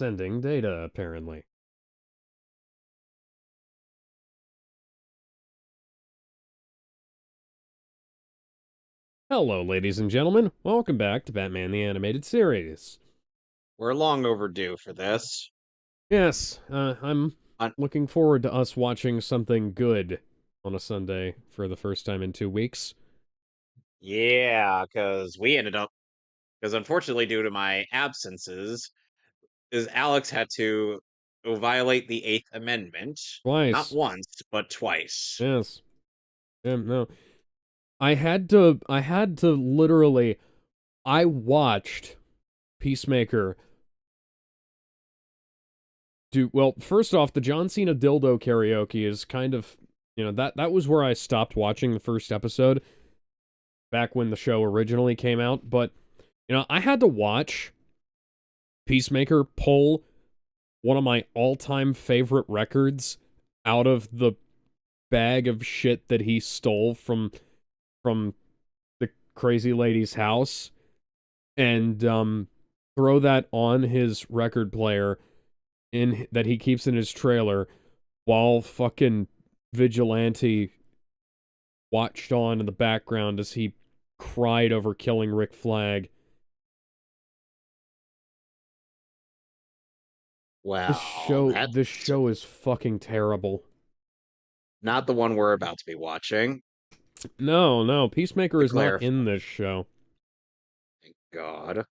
Sending data, apparently. Hello, ladies and gentlemen. Welcome back to Batman the Animated Series. We're long overdue for this. Yes, I'm Un- looking forward to us watching something good on a Sunday for the first time in 2 weeks. yeah, because unfortunately, due to my absences, is Alex had to violate the Eighth Amendment, not Twice. once, but twice. Yes. No. I had to literally, I watched Peacemaker well, first off, the John Cena dildo karaoke is kind of, that was where I stopped watching the first episode back when the show originally came out, but I had to watch Peacemaker pull one of my all-time favorite records out of the bag of shit that he stole from the crazy lady's house and throw that on his record player in that he keeps in his trailer while fucking Vigilante watched on in the background as he cried over killing Rick Flag. This Well, show that's this show is fucking terrible. not the one we're about to be watching. No, Peacemaker To is not clarify, in this show. thank God,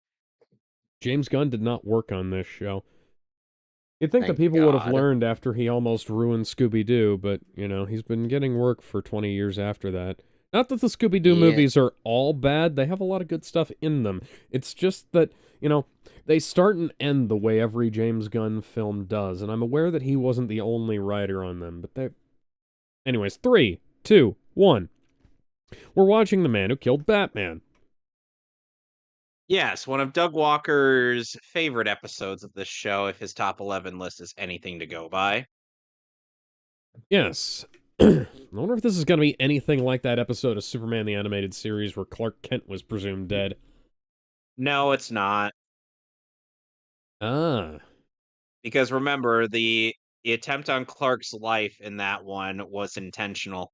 James Gunn did not work on this show. You'd think the thank people would have God. learned after he almost ruined Scooby-Doo, but, he's been getting work for 20 years after that. Not that the Scooby-Doo Yeah, movies are all bad, they have a lot of good stuff in them. It's just that, they start and end the way every James Gunn film does, and I'm aware that he wasn't the only writer on them, but they... Anyways, 3, 2, 1. We're watching The Man Who Killed Batman. yes, one of Doug Walker's favorite episodes of this show, if his top 11 list is anything to go by. Yes. I wonder if this is going to be anything like that episode of Superman the Animated Series where Clark Kent was presumed dead. No, it's not. Ah. Because remember, the attempt on Clark's life in that one was intentional.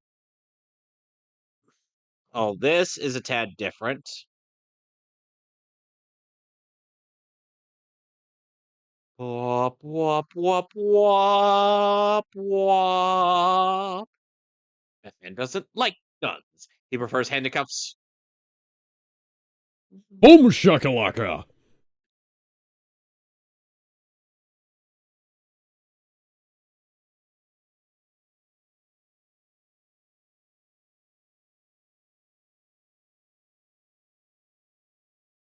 Oh, this is a tad different. Wop, wop, wop, wop, wop. Batman doesn't like guns. He prefers handcuffs. Boom shakalaka!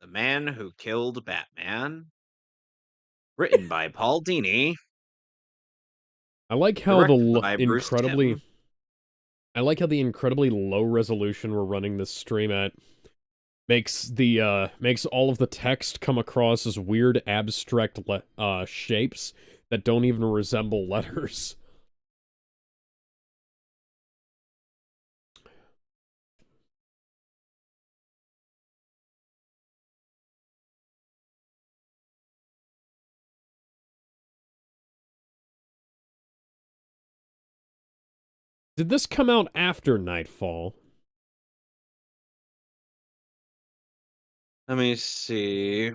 The Man Who Killed Batman. Written by Paul Dini. I like how Directed by Bruce Timm. I like how the incredibly low resolution we're running this stream at makes all of the text come across as weird abstract shapes that don't even resemble letters. Did this come out after Nightfall? Let me see.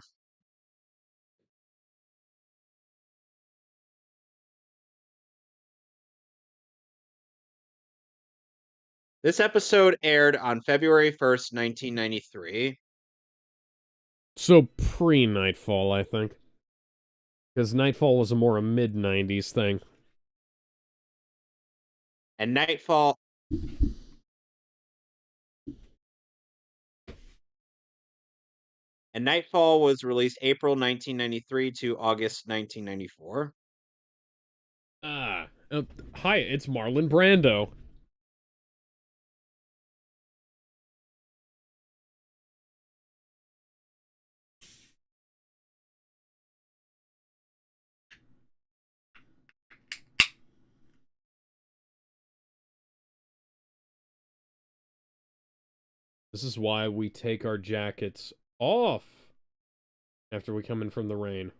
This episode aired on February 1st, 1993. So pre-Nightfall, I think. Because Nightfall was a more a mid-90s thing. And Nightfall was released April 1993 to August 1994. Ah, hi, it's Marlon Brando. This is why we take our jackets off after we come in from the rain.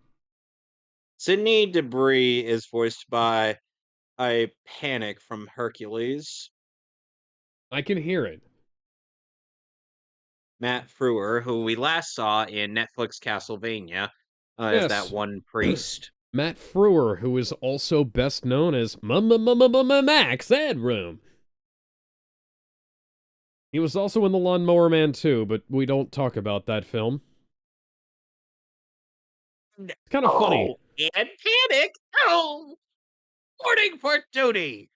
Sydney Debris is voiced by I Panic from Hercules. I can hear it. Matt Frewer, who we last saw in Netflix Castlevania as that Yes. one priest. Matt Frewer, who is also best known as Max Headroom. He was also in The Lawnmower Man 2, but we don't talk about that film. It's kind of funny. Oh, and Panic! Oh, morning for duty!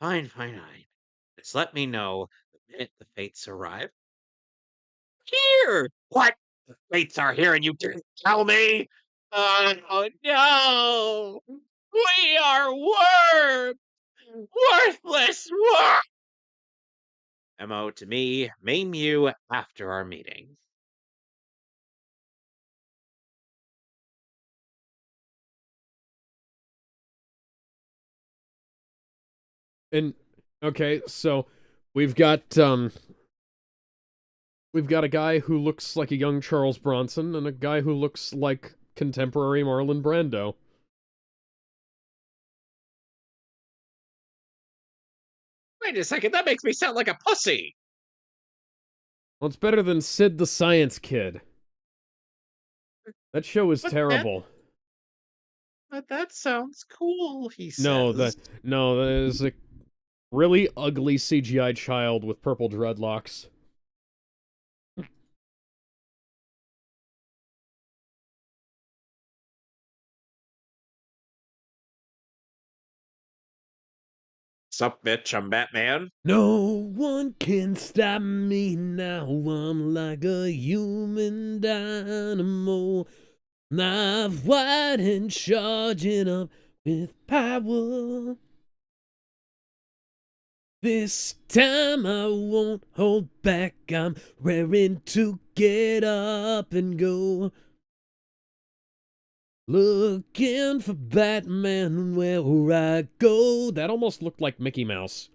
Fine, fine, fine. Just let me know the minute the fates arrive. Here! What? The fates are here and you didn't tell me? Oh no! We are worthless worms! Memo to me, maim you after our meeting. And okay, so we've got um we've got a guy who looks like a young Charles Bronson and a guy who looks like contemporary Marlon Brando. Wait a second, that makes me sound like a pussy. Well, it's better than Sid the Science Kid. That show is But that terrible. but that sounds cool, he No, says. that is a really ugly CGI child with purple dreadlocks. Sup, bitch, I'm Batman. No one can stop me now. I'm like a human dynamo. Knife wide and charging up with power. This time I won't hold back. I'm raring to get up and go. Looking for Batman where I go. That almost looked like Mickey Mouse.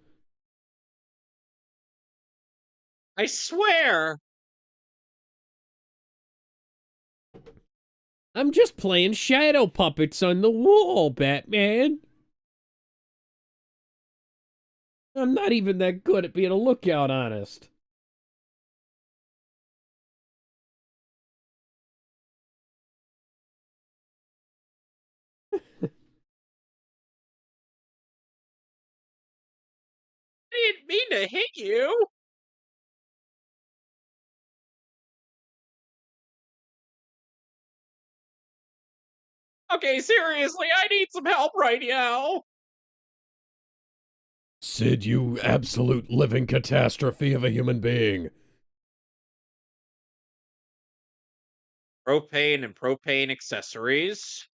I swear. I'm just playing shadow puppets on the wall, Batman. I'm not even that good at being a lookout, honest. I didn't mean to hit you. Okay, seriously, I need some help right now. Sid, you absolute living catastrophe of a human being. Propane and propane accessories.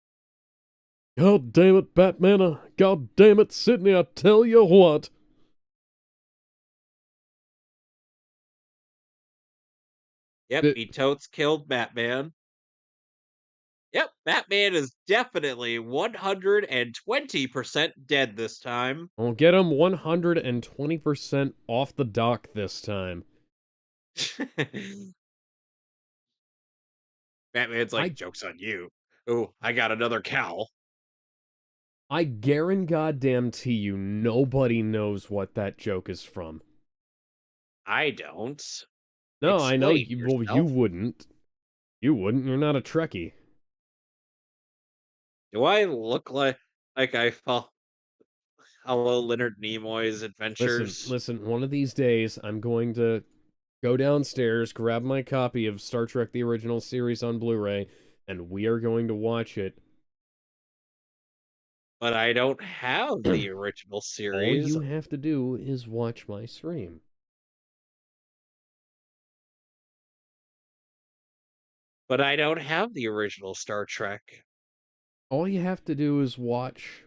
God damn it, Batman. God damn it, Sydney, I tell you what. Yep, It, he totes killed Batman. Yep, Batman is definitely 120% dead this time. I'll get him 120% off the dock this time. Batman's like, I joke's on you. Oh, I got another cow. I guarantee you nobody knows what that joke is from. I don't. No, I know Explain you, well, you yourself. wouldn't. You wouldn't. You're not a Trekkie. Do I look like I follow Leonard Nimoy's Listen, adventures? listen, one of these days I'm going to go downstairs, grab my copy of Star Trek the Original Series on Blu-ray, and we are going to watch it. But I don't have the original All series. you have to do is watch my stream. But I don't have the original Star Trek. All you have to do is watch.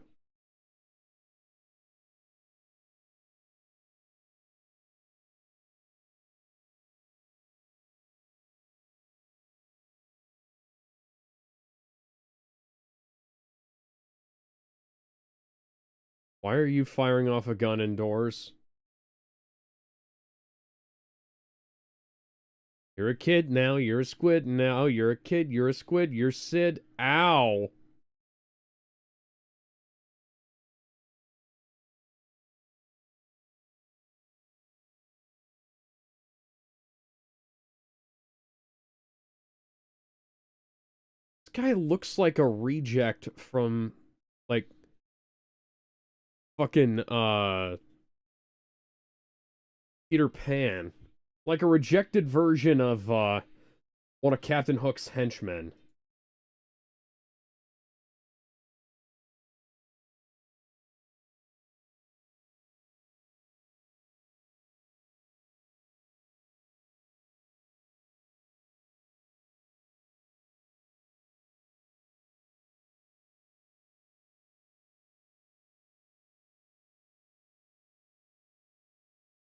Why are you firing off a gun indoors? You're a kid now, you're a squid now, you're a kid, you're a squid, you're Sid. Ow! guy looks like a reject from, like, fucking, Peter Pan. Like a rejected version of, one of Captain Hook's henchmen.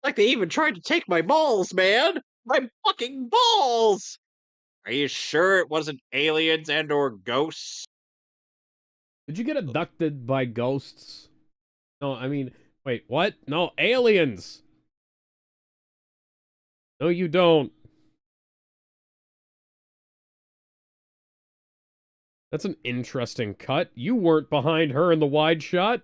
Like they even tried to take my balls, man! My fucking balls! Are you sure it wasn't aliens and or ghosts? Did you get abducted by ghosts? No, I mean, wait, what? No, aliens! No, you don't. That's an interesting cut. You weren't behind her in the wide shot.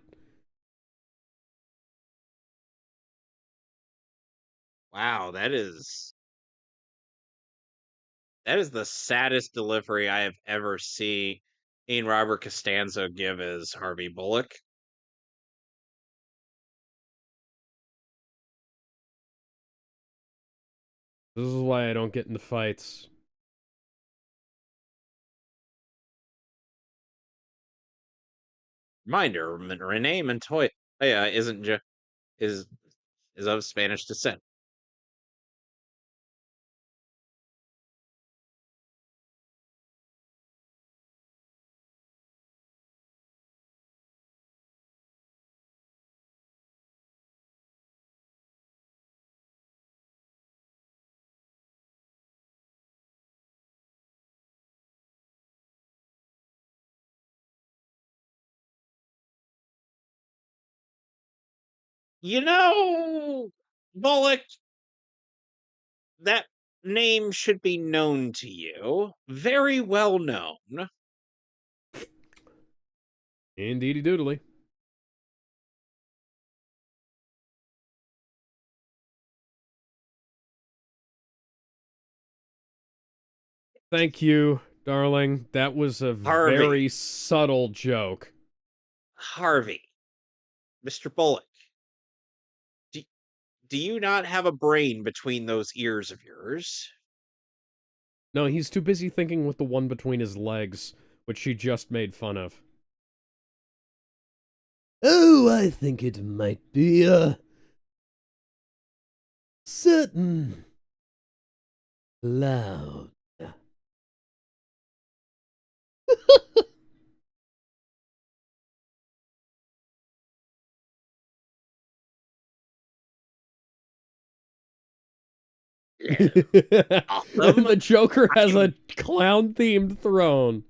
Wow, that is the saddest delivery I have ever seen Robert Costanzo give as Harvey Bullock. This is why I don't get into fights. Reminder: Renee Montoya isn't is is of Spanish descent. You know, Bullock, that name should be known to you. Very well known. Indeedy doodly. Thank you, darling. That was a Harvey. very subtle joke. Harvey. Mr. Bullock. Do, do you not have a brain between those ears of yours? No, he's too busy thinking with the one between his legs, which she just made fun of. Oh, I think it might be, certain loud. Yeah. The Awesome. Joker has I'm a clown-themed throne.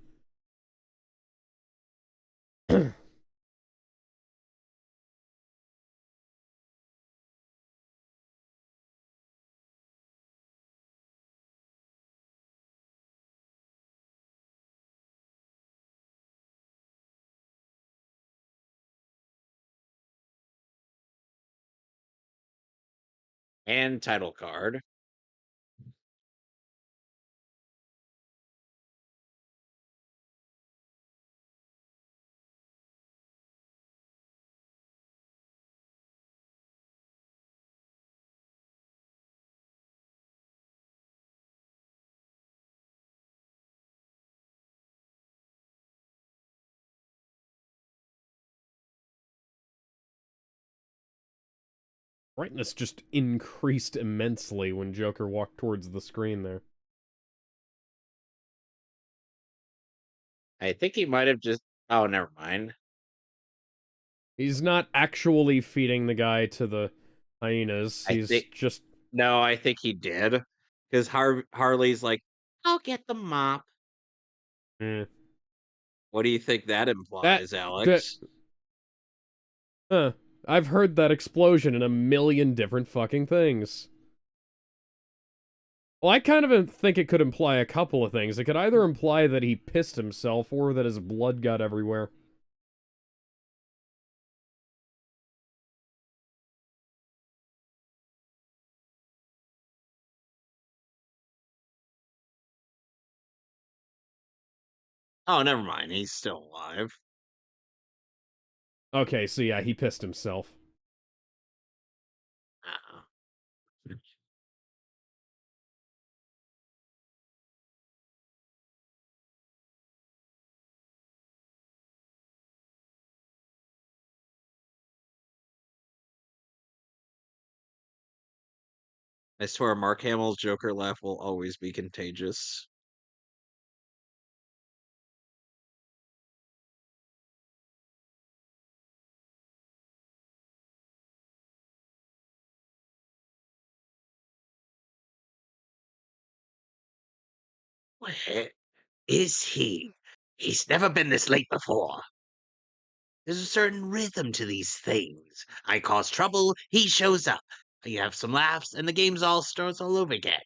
and title card. Brightness just increased immensely when Joker walked towards the screen there. I think he might have just. Oh, never mind. He's not actually feeding the guy to the hyenas. I He's think just... no, I think he did because Harley's like, "I'll get the mop." eh. What do you think that That... implies, that Alex? huh. I've heard that explosion in a million different fucking things. Well, I kind of think it could imply a couple of things. It could either imply that he pissed himself or that his blood got everywhere. Oh, never mind. He's still alive. Okay, so yeah, he pissed himself. Uh-uh. I swear, Mark Hamill's Joker laugh will always be contagious. Where is he? He's never been this late before. There's a certain rhythm to these things. I cause trouble, he shows up. You have some laughs, and the game's all starts all over again.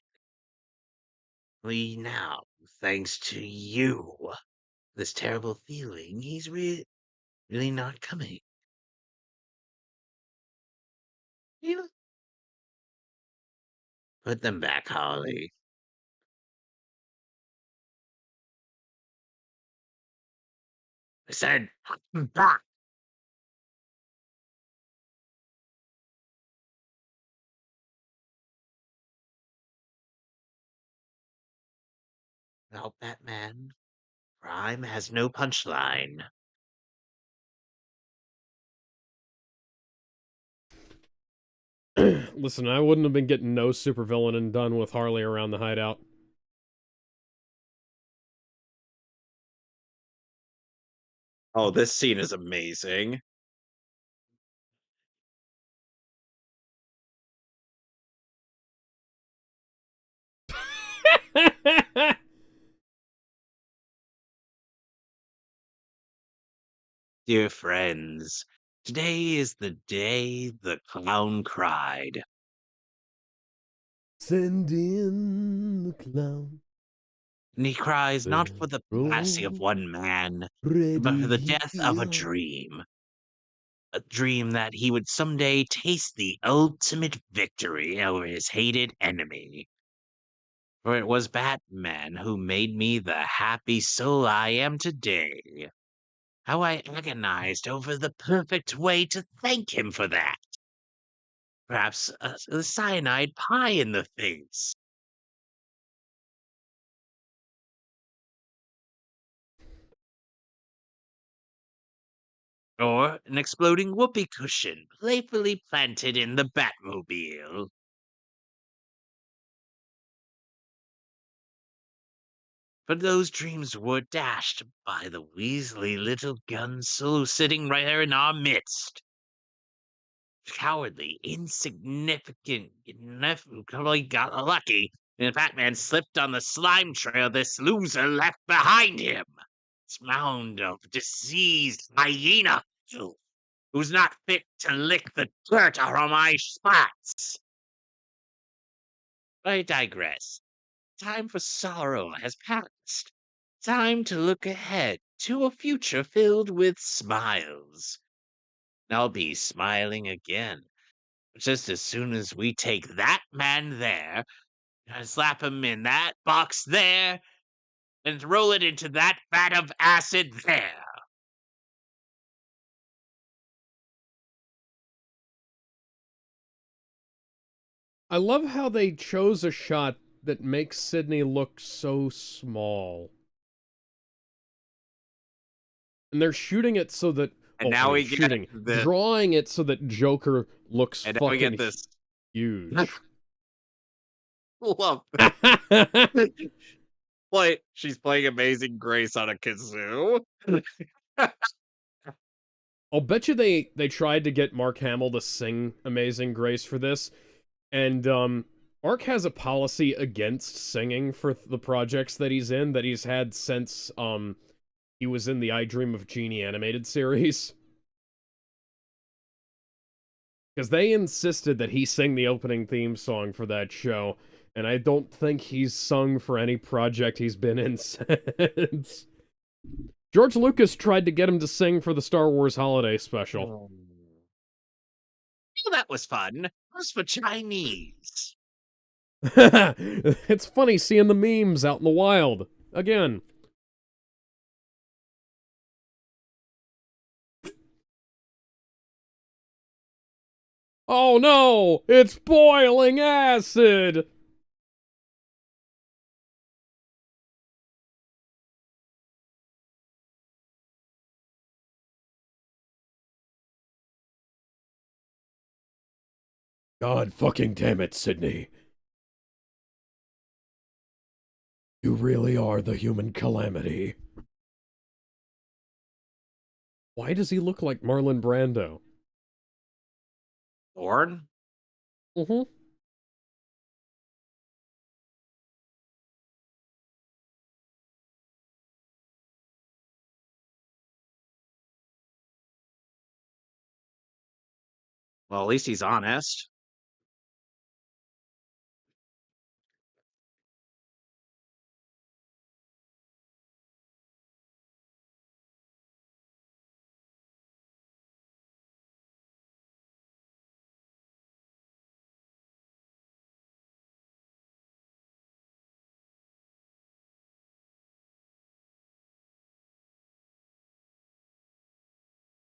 Only now, thanks to you, this terrible feeling, he's really not coming. You put them back, Holly. I said, put them back. Well, Batman, crime has no punchline. Listen, I wouldn't have been getting no supervillain and done with Harley around the hideout. Oh, this scene is amazing. Dear friends, today is the day the clown cried. Send in the clown. And he cries not for the passing of Roll one man, but for the Freddy death of out. a dream that he would someday taste the ultimate victory over his hated enemy. For it was Batman who made me the happy soul I am today. How I agonized over the perfect way to thank him for that. Perhaps a cyanide pie in the face. Or an exploding whoopee cushion playfully planted in the Batmobile. But those dreams were dashed by the Weasley little gun solo sitting right there in our midst. Cowardly, insignificant, probably got lucky, and Batman slipped on the slime trail this loser left behind him. This mound of diseased hyena who's not fit to lick the dirt from my spots. I digress. Time for sorrow has passed. Time to look ahead to a future filled with smiles. I'll be smiling again just as soon as we take that man there and slap him in that box there and roll it into that vat of acid there. I love how they chose a shot that makes Sydney look so small. And they're shooting it so that, And well, I now mean, we get shooting, the drawing it so that Joker looks and now we get fucking this huge. love. She's playing Amazing Grace on a kazoo. I'll bet you they tried to get Mark Hamill to sing Amazing Grace for this, and Mark has a policy against singing for the projects that he's in that he's had since he was in the I Dream of Jeannie animated series. Because they insisted that he sing the opening theme song for that show, and I don't think he's sung for any project he's been in since. George Lucas tried to get him to sing for the Star Wars Holiday Special. Oh, that was fun. It was for Chinese. It's funny seeing the memes out in the wild. Again. Oh no! It's boiling acid! God fucking damn it, Sydney. You really are the human calamity. Why does he look like Marlon Brando? Thorn? Mm-hmm. Well, at least he's honest.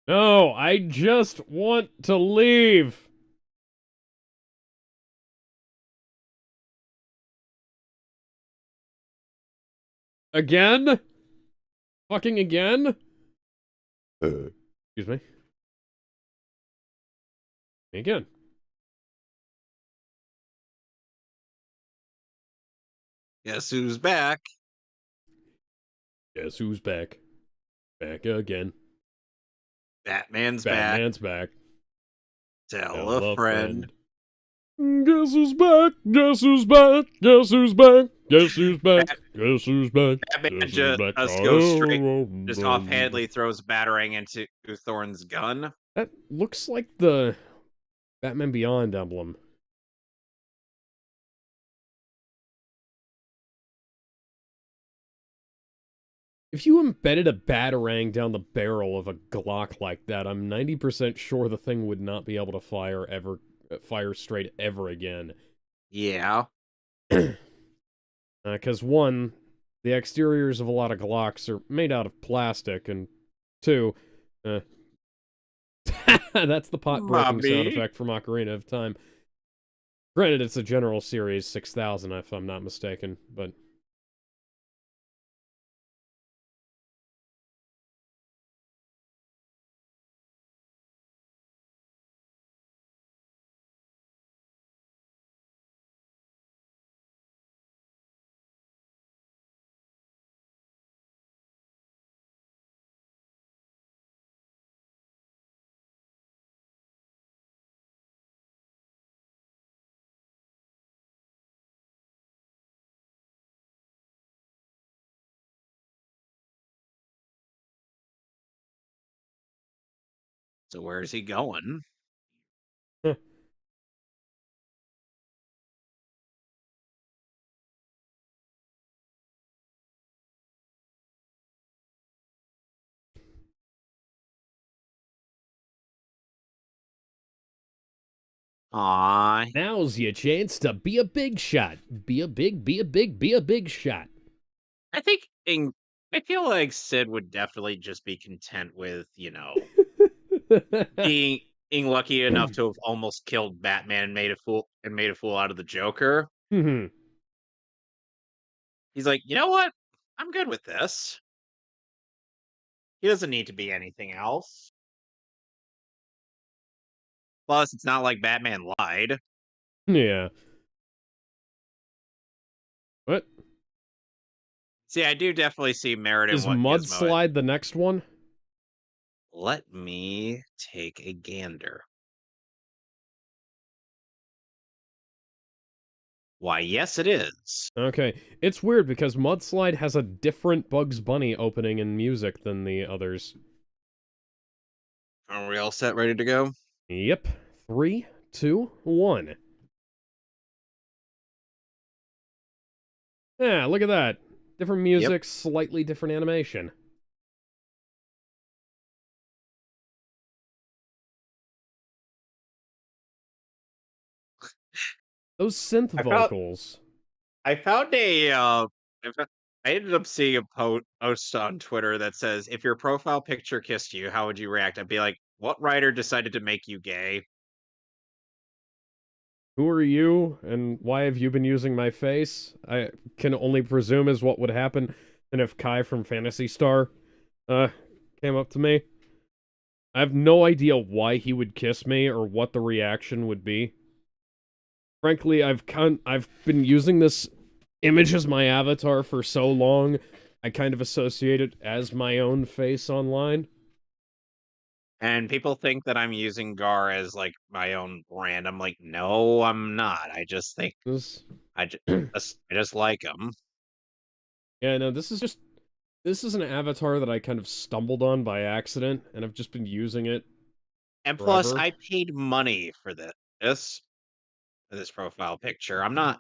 No, I just want to leave. Again? Fucking again? Excuse me. Again. Guess who's back? Guess who's back? Back again. Batman's back. Batman's back. Tell a Tell a friend. friend. Guess who's back? Guess who's back? Guess who's back? Guess who's back? Bat- Guess who's back? Batman Guess who's back? just goes straight, just offhandedly throws Batarang into Thorn's gun. That looks like the Batman Beyond emblem. If you embedded a Batarang down the barrel of a Glock like that, I'm 90% sure the thing would not be able to fire straight ever again. Yeah. Because one, the exteriors of a lot of Glocks are made out of plastic, and two, that's the pot-breaking sound Bobby. effect from Ocarina of Time. Granted, it's a General Series 6000, if I'm not mistaken, but... So where's he going? Aw. Now's your chance to be a big shot. Be a big shot. I think I feel like Sid would definitely just be content with, being lucky enough to have almost killed Batman and made a fool out of the Joker. Mhm. He's like, you know what? I'm good with this. He doesn't need to be anything else. Plus, it's not like Batman lied. Yeah. What? See, I do definitely see merit in Is what Gizmo is. Mudslide the next one? Let me take a gander. Why, yes, it is. Okay. It's weird because Mudslide has a different Bugs Bunny opening and music than the others. Are we all set, ready to go? Yep. 3, 2, 1. Yeah, look at that. Different Yep. music, slightly different animation. Those synth I found vocals. I found a I ended up seeing a post on Twitter that says if your profile picture kissed you, how would you react? I'd be like, what writer decided to make you gay? Who are you, and why have you been using my face? I can only presume is what would happen, and if Kai from Phantasy Star, uh, came up to me. I have no idea why he would kiss me or what the reaction would be. Frankly, I've been using this image as my avatar for so long, I kind of associate it as my own face online. And people think that I'm using Gar as like my own brand. I'm like, no, I'm not. I just think This, I just, I just like him. yeah, no, this is an avatar that I kind of stumbled on by accident, and I've just been using it And plus, forever. I paid money for this for this profile picture. Uh,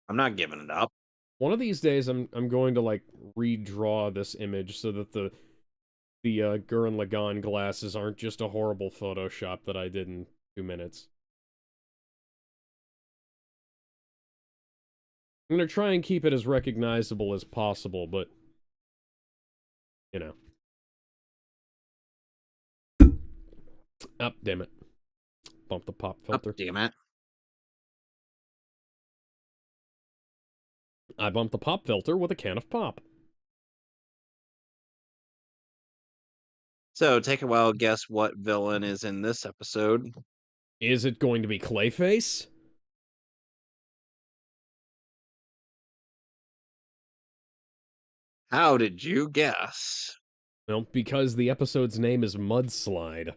I'm not giving it up. One of these days, I'm going to like redraw this image so that the Gurren Lagann glasses aren't just a horrible Photoshop that I did in 2 minutes. I'm gonna try and keep it as recognizable as possible, but you know. Oh, damn it. Bump the pop Oh, filter. damn it. I bumped the pop filter with a can of pop. So take a wild guess what villain is in this episode. Is it going to be Clayface? How did you guess? Well, because the episode's name is Mudslide.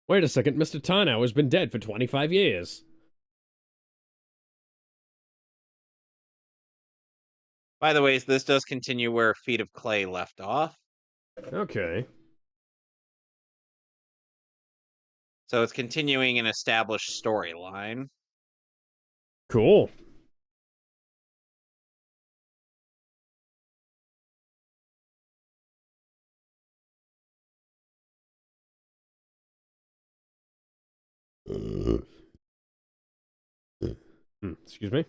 Wait a second, Mr. Tarnow has been dead for 25 years. By the way, this does continue where Feet of Clay left off. Okay. So it's continuing an established storyline. Cool. Excuse me.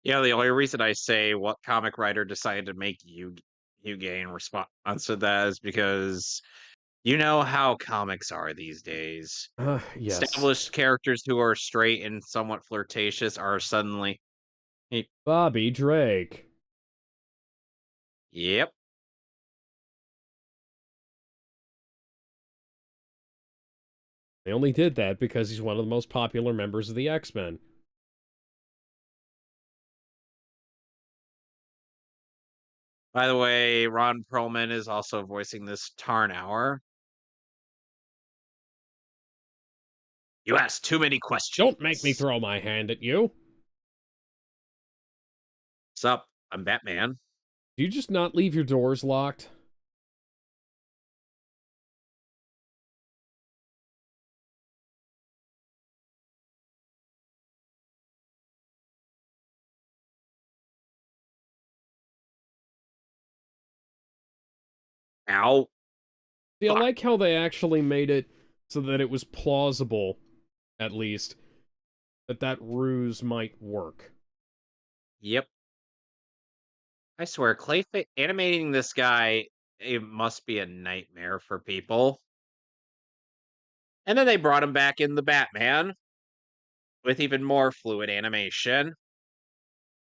Yeah, the only reason I say what comic writer decided to make Yuge in response to that is because you know how comics are these days. Yes. Established characters who are straight and somewhat flirtatious are suddenly, Bobby Drake. yep. They only did that because he's one of the most popular members of the X-Men. By the way, Ron Perlman is also voicing this Tarnower. You ask too many Don't make me questions. throw my hand at you. Sup? I'm Batman. Do you just not leave your doors locked? Ow. See, I Fuck. like how they actually made it so that it was plausible, at least, that that ruse might work. Yep. I swear, Clayface animating this guy, it must be a nightmare for people. And then they brought him back in the Batman with even more fluid animation.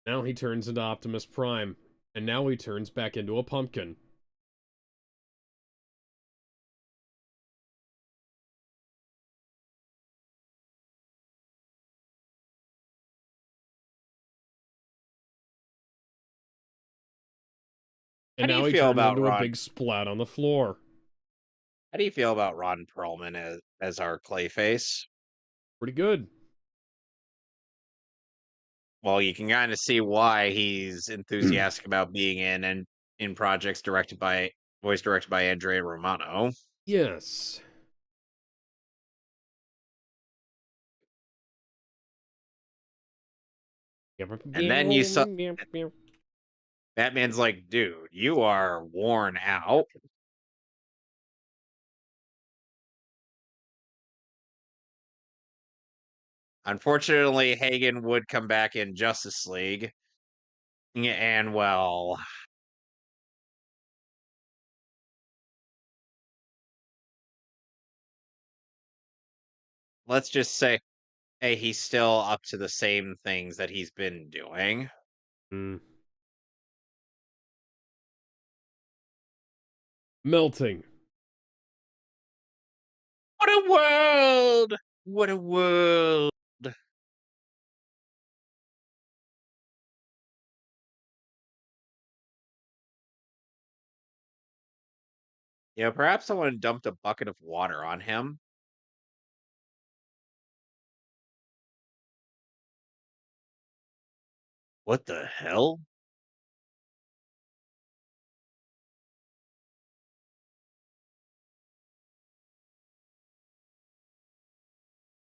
Now he turns into Optimus Prime, and now he turns back into a pumpkin. How And do you now he feel turns about into a Ron? big splat on the floor. How do you feel about Ron Perlman as our Clayface? Pretty good. Well, you can kind of see why he's enthusiastic about being in and in projects voice directed by Andrea Romano. Yes. And then you saw Batman's like, dude, you are worn out. Unfortunately, Hagen would come back in Justice League. And well, let's just say, hey, he's still up to the same things that he's been doing. Mm. Melting. What a world! What a world! Yeah, perhaps someone dumped a bucket of water on him. What the hell?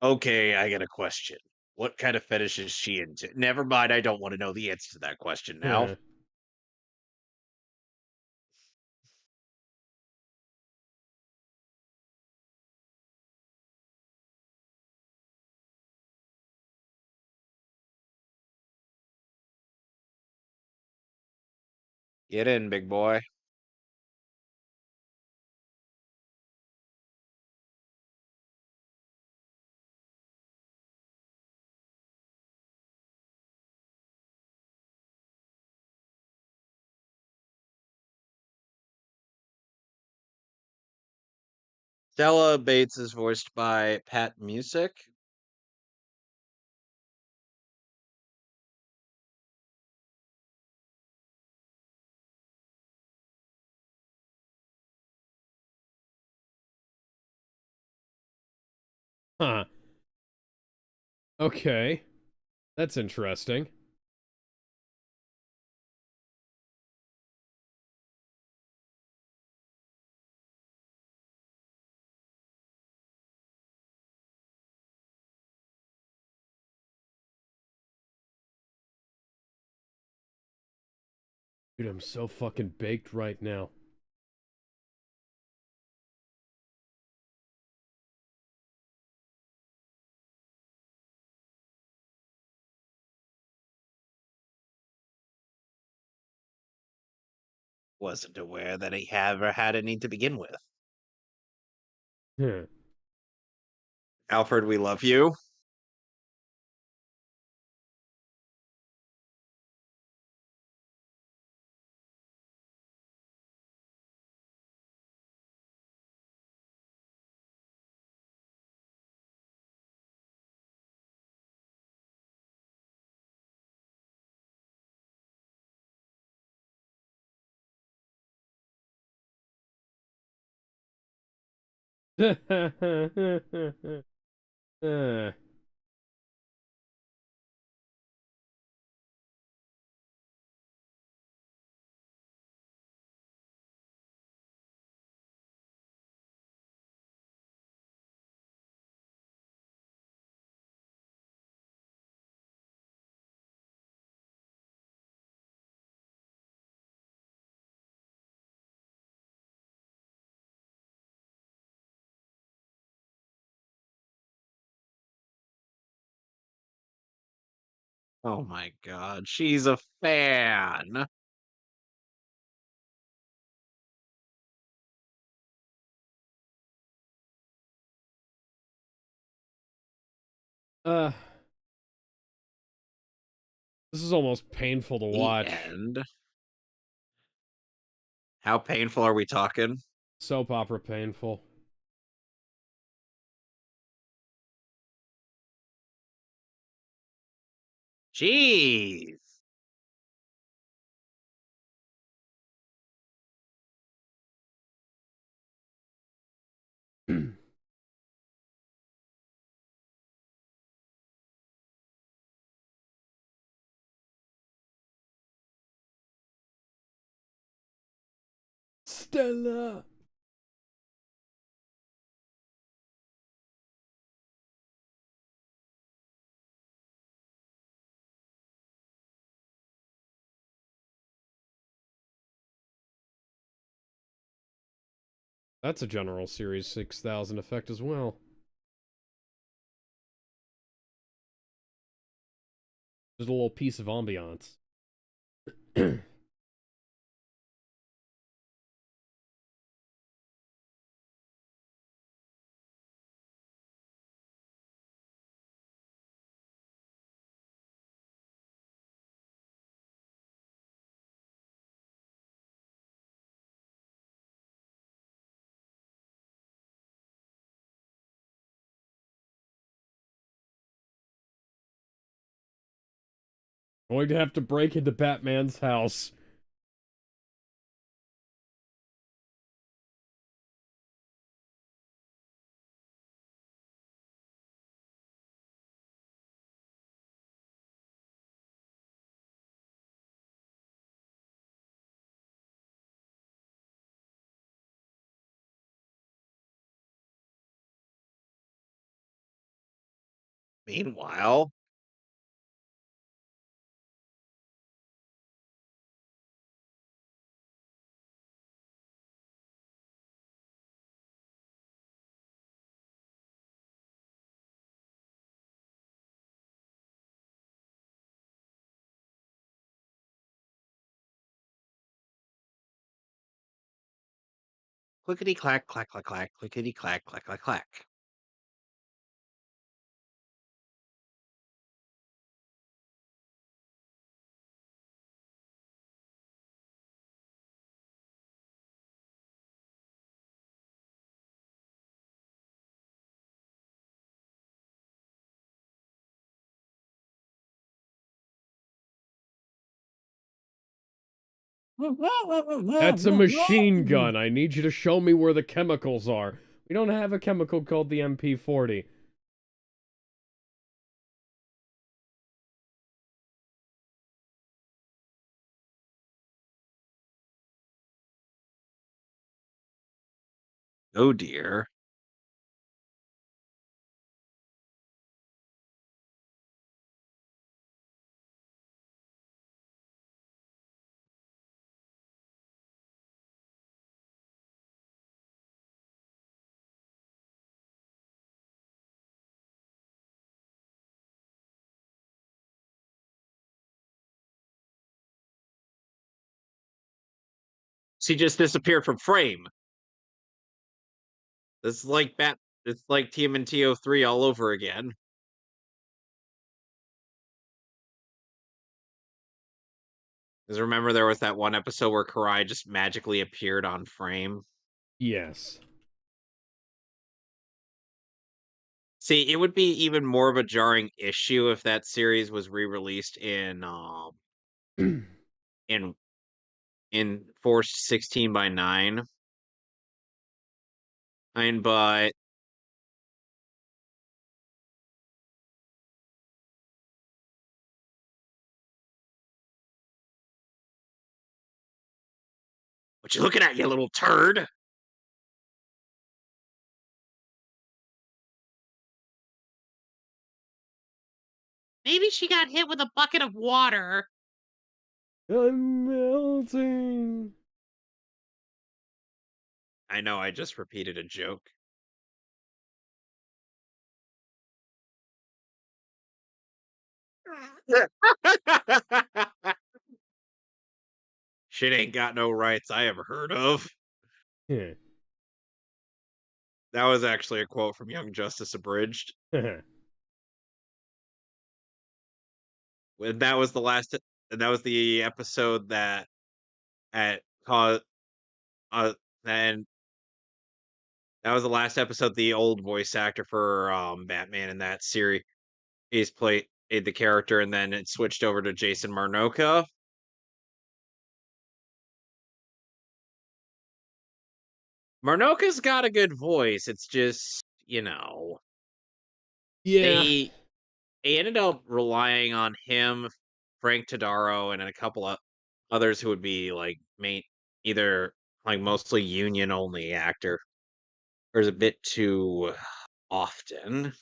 Okay, I got a question. What kind of fetish is she into? Never mind, I don't want to know the answer to that question now. Get in, big boy. Stella Bates is voiced by Pat Music. Huh. Okay. That's interesting. Dude, I'm so fucking baked right now. Wasn't aware that he ever had any to begin with. Huh. Alfred, we love you. Uh, Oh my god, she's a fan. uh, this is almost painful to The watch. end. How painful are we talking? Soap opera painful. Jeez. Stella. That's a General Series 6000 effect as well. Just a little piece of ambiance. Going to have to break into Batman's house. Meanwhile, clickety clack, clack, clack, clack, clickety clack, clack, clack, clack. That's a machine gun. I need you to show me where the chemicals are. We don't have a chemical called the MP40. Oh dear. She just disappeared from frame. This is like Bat. It's like TMNT 03 all over again. Because remember, there was that one episode where Karai just magically appeared on frame. Yes. See, it would be even more of a jarring issue if that series was re-released in Force 16:9. But what you looking at, you little turd? Maybe she got hit with a bucket of water. I'm melting. I know, I just repeated a joke. Shit ain't got no rights I ever heard of. Heh. That was actually a quote from Young Justice Abridged. When that was the last, that was the episode that at cause and that was the last episode. The old voice actor for Batman in that series is played the character, and then it switched over to Jason Marnoka. Marnoka's got a good voice. It's just, Yeah. they ended up relying on him, Frank Tadaro, and a couple of others who would be like main, either like mostly union only actor. There's a bit too often,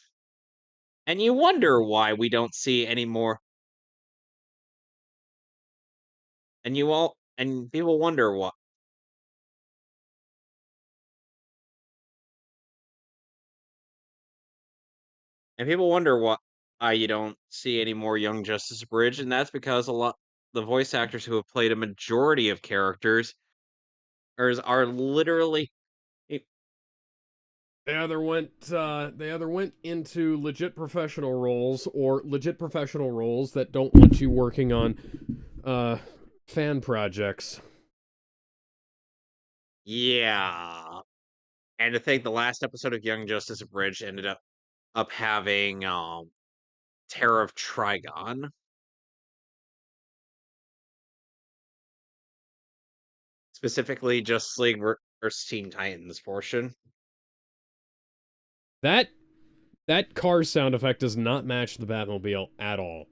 and you wonder why we don't see any more. And people wonder what. And people wonder why you don't see any more Young Justice Bridge, and that's because a lot the voice actors who have played a majority of characters are literally They either went into legit professional roles or legit professional roles that don't want you working on uh fan projects. yeah. And to think the last episode of Young Justice Bridge ended up having Terror of Trigon, specifically Justice League versus Teen Titans portion. That that car sound effect does not match the Batmobile at all.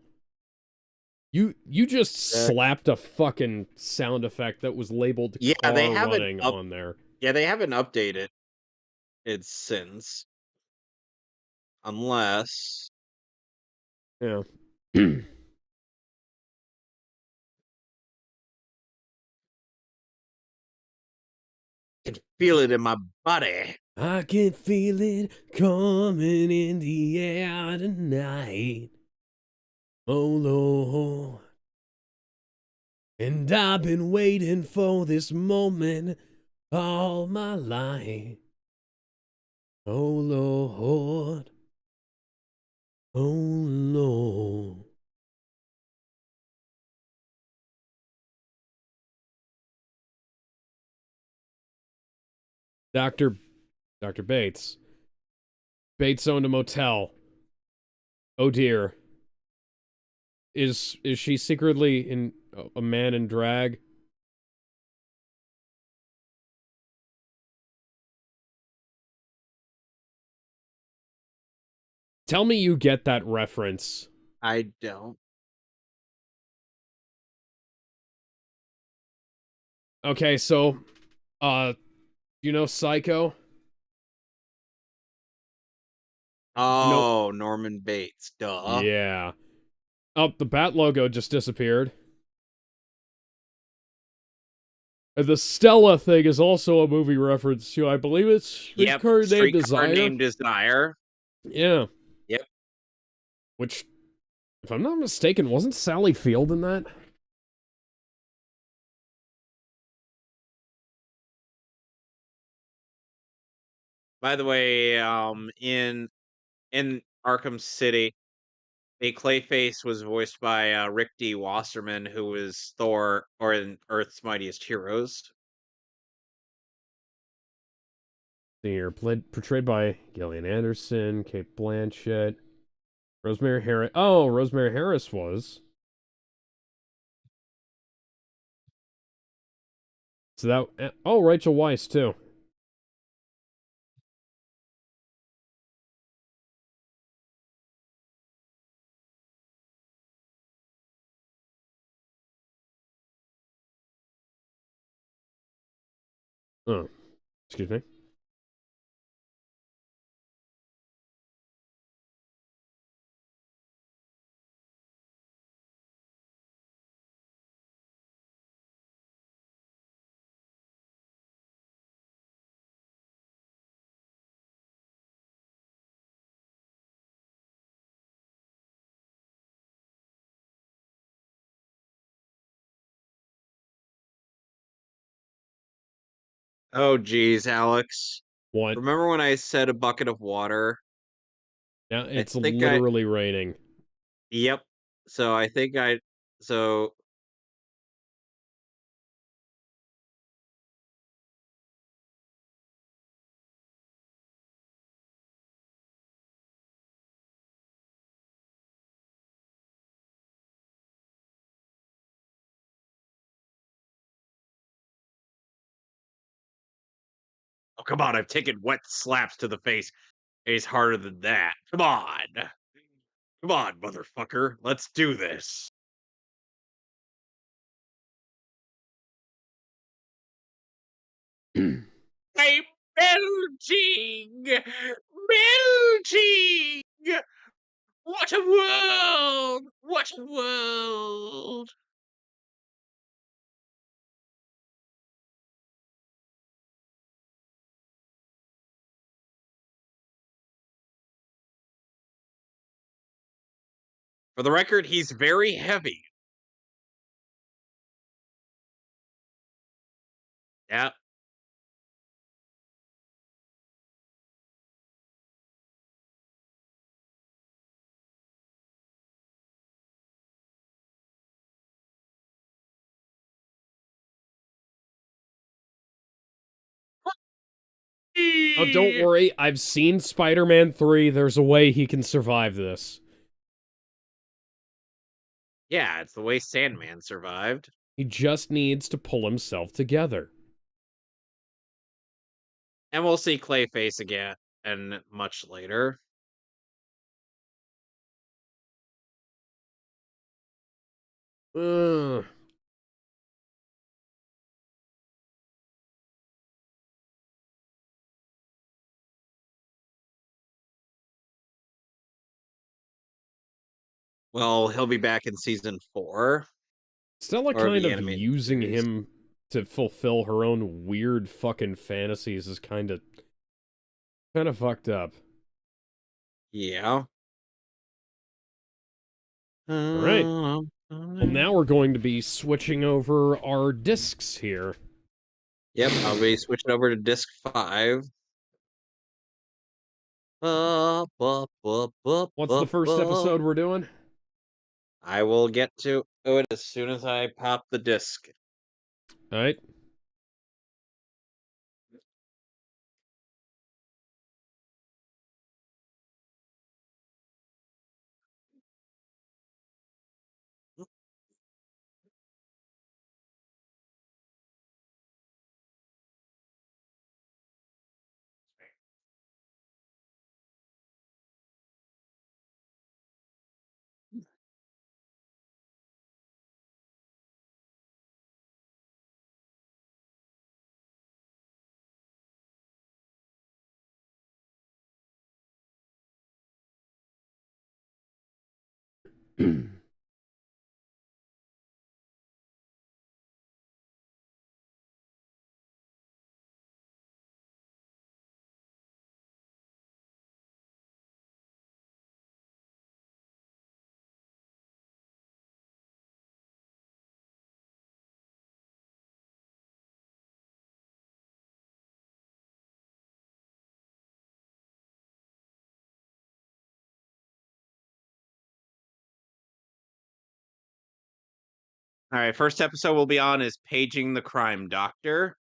You just Uh, slapped a fucking sound effect that was labeled yeah, they car haven't running up on there. yeah, they haven't updated it since, unless Yeah. I can feel it in my body. I can feel it coming in the air tonight. Oh Lord. And I've been waiting for this moment all my life. Oh Lord. Oh Lord. Dr. Dr. Bates. Bates owned a motel. Oh dear. Is she secretly in a man in drag? Tell me you get that reference. I don't. Okay, so you know Psycho? You know Oh, Norman Bates, duh. Yeah. Oh, the bat logo just disappeared. And the Stella thing is also a movie reference to, I believe it's Yep, Streetcar Named Streetcar Desire. Named Desire. Yeah. Yep. Which, if I'm not mistaken, wasn't Sally Field in that? By the way, in Arkham City, a Clayface was voiced by Rick D. Wasserman, who was Thor, or in Earth's Mightiest Heroes. Here, portrayed by Gillian Anderson, Kate Blanchett, Rosemary Harris. Oh, Rosemary Harris was. So that. Oh, Rachel Weisz, too. Oh, excuse me. Oh, geez, Alex. What? Remember when I said a bucket of water? Now I it's think I. literally raining. Yep. So I think I. So oh, come on, I've taken wet slaps to the face. It's harder than that. Come on. Come on, motherfucker. Let's do this. I'm melting! Melting! What a world! What a world! For the record, he's very heavy. Yeah. Oh, don't worry. I've seen Spider-Man 3. There's a way he can survive this. Yeah, it's the way Sandman survived. He just needs to pull himself together. And we'll see Clayface again and much later. Ugh. Well, he'll be back in season 4 Stella or kind the of animated using series. him to fulfill her own weird fucking fantasies is kind of fucked up. Yeah. All right. Um, Well, now we're going to be switching over our discs here. Yep, I'll be switching over to disc 5. What's the first episode we're doing? I will get to it as soon as I pop the disc. All right. All right, first episode we'll be on is Paging the Crime Doctor.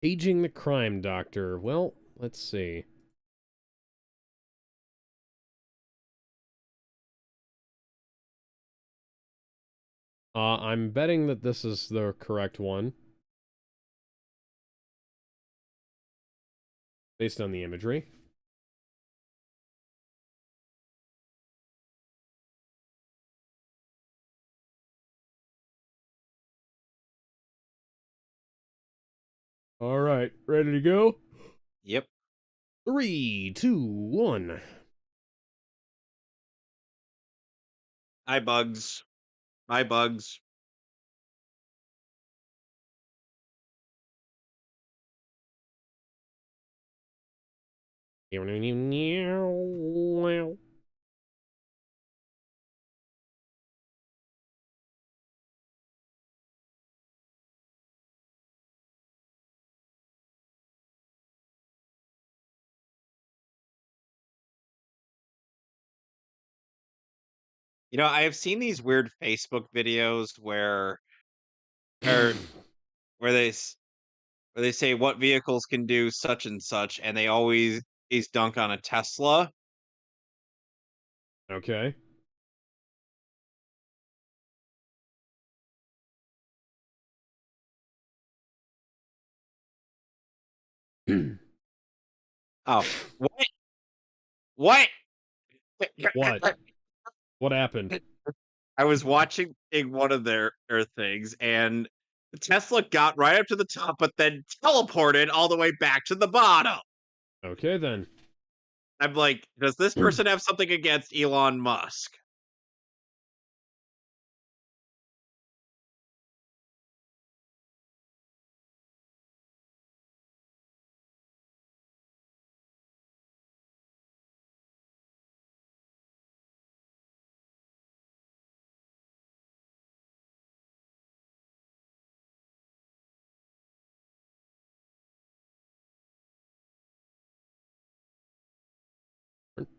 Paging the Crime Doctor. Well, let's see. I'm betting that this is the correct one. Based on the imagery. All right, ready to go? Yep. 3, 2, 1. Hi, Bugs. Hi, Bugs. You know, I have seen these weird Facebook videos or where where they say what vehicles can do such and such, and they always dunk on a Tesla. Okay. Oh, what? What? What? What happened? I was watching one of their things, and the Tesla got right up to the top, but then teleported all the way back to the bottom. Okay, then. I'm like, does this person have something against Elon Musk?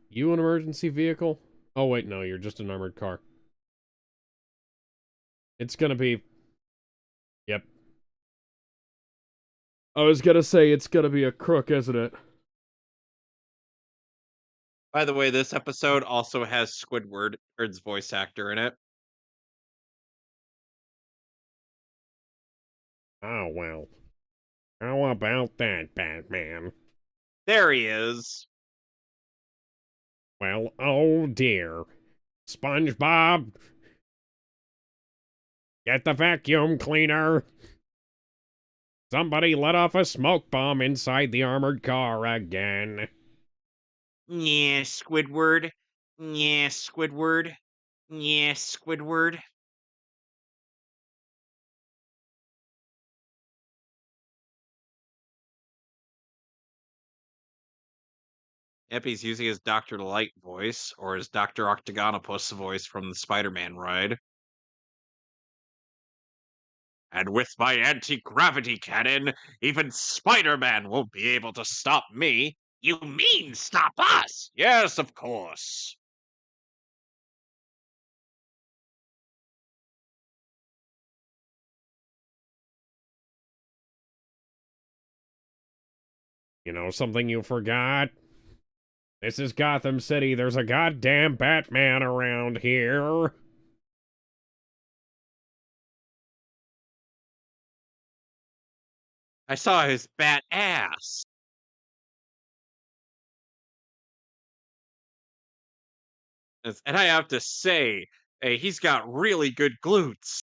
You an emergency vehicle? Oh, wait, no, you're just an armored car. It's gonna be... Yep. I was gonna say, it's gonna be a crook, isn't it? By the way, this episode also has Squidward's voice actor in it. Oh, well. How about that, Batman? There he is. Well, oh dear. SpongeBob, get the vacuum cleaner. Somebody let off a smoke bomb inside the armored car again. Yeah, Squidward. Yeah, Squidward. Yeah, Squidward. Yep, he's using his Dr. Light voice, or his Dr. Octagonopus voice from the Spider-Man ride. And with my anti-gravity cannon, even Spider-Man won't be able to stop me. You mean stop us? Yes, of course. You know something you forgot? This is Gotham City. There's a goddamn Batman around here. I saw his bat ass. And I have to say, hey, he's got really good glutes.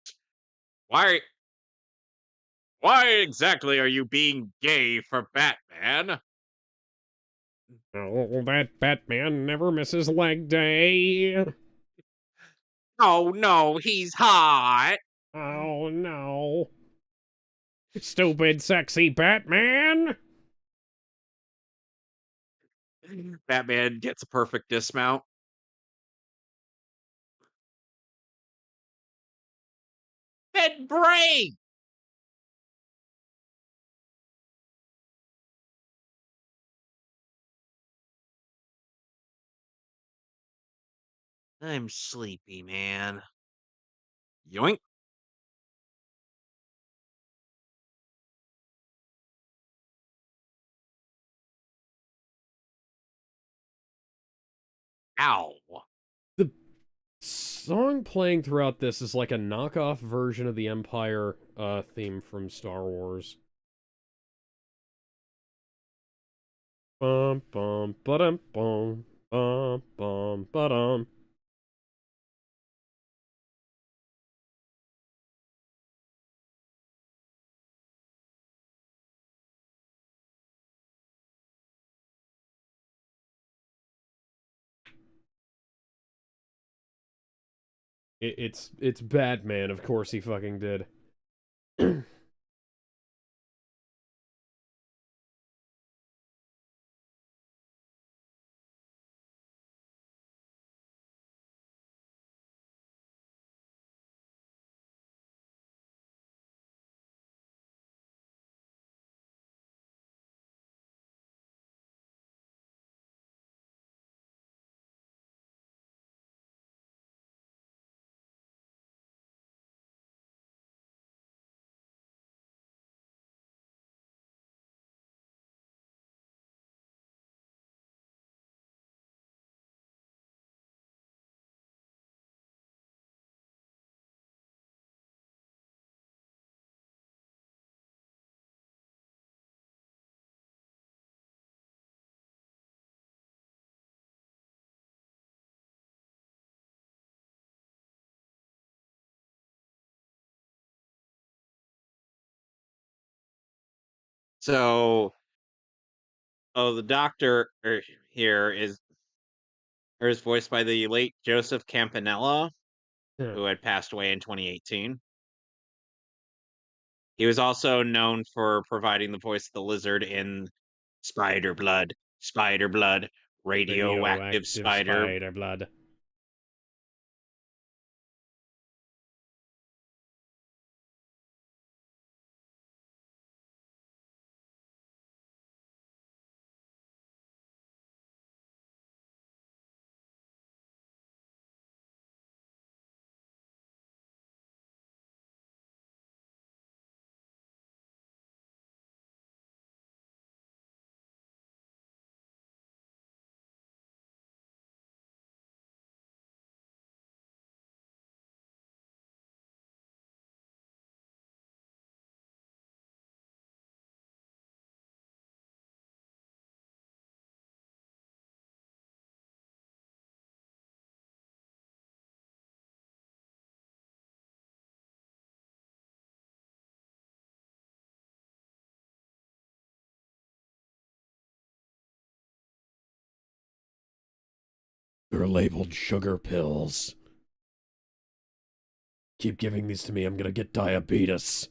Why why exactly are you being gay for Batman? Oh, that Batman never misses leg day. Oh no, he's hot. Oh no. Stupid, sexy Batman. Batman gets a perfect dismount. Then break! I'm sleepy, man. Yoink. Ow. The song playing throughout this is like a knockoff version of the Empire theme from Star Wars. Bum bum ba-dum bum bum ba-dum. It's Batman, of course he fucking did. So, oh, the doctor here is voiced by the late Joseph Campanella, Yeah. who had passed away in 2018. He was also known for providing the voice of the lizard in Spider Blood, Radioactive Radioactive Spider. spider blood. They're labeled sugar pills. Keep giving these to me, I'm gonna get diabetes.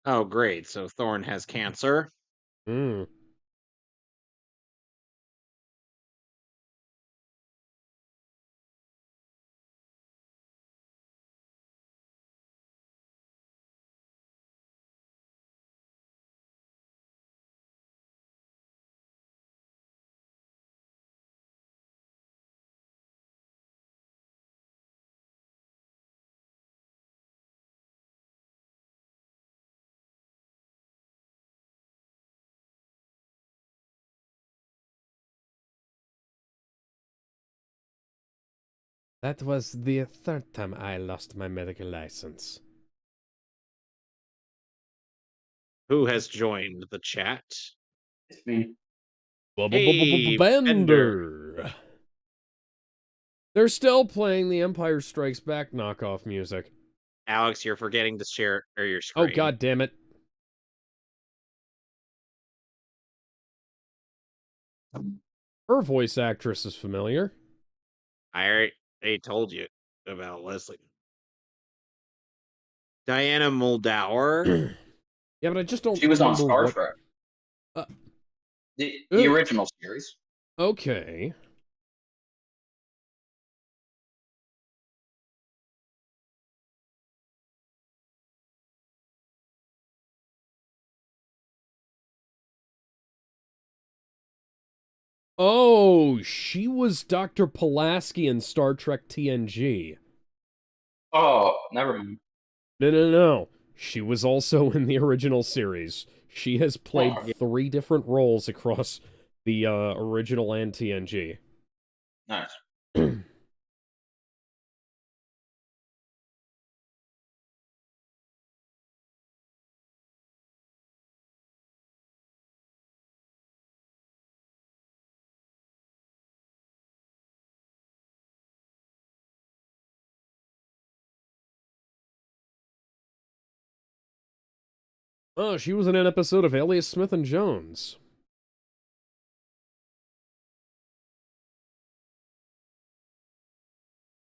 Oh, great. So Thorn has cancer. Mm. That was the third time I lost my medical license. Who has joined the chat? It's me. Hey, Bender. Bender. They're still playing the Empire Strikes Back knockoff music. Alex, you're forgetting to share your Oh, screen. god damn it. Her voice actress is familiar. I already told you about Leslie. Diana Muldaur. Yeah, but I just don't She was on remember Star what... Trek, Uh, the original series. okay. Oh, she was Dr. Pulaski in Star Trek TNG. Oh, never mind. No. She was also in the original series. She has played Oh, 3 different roles across the original and TNG. nice. Oh, she was in an episode of Alias Smith and Jones.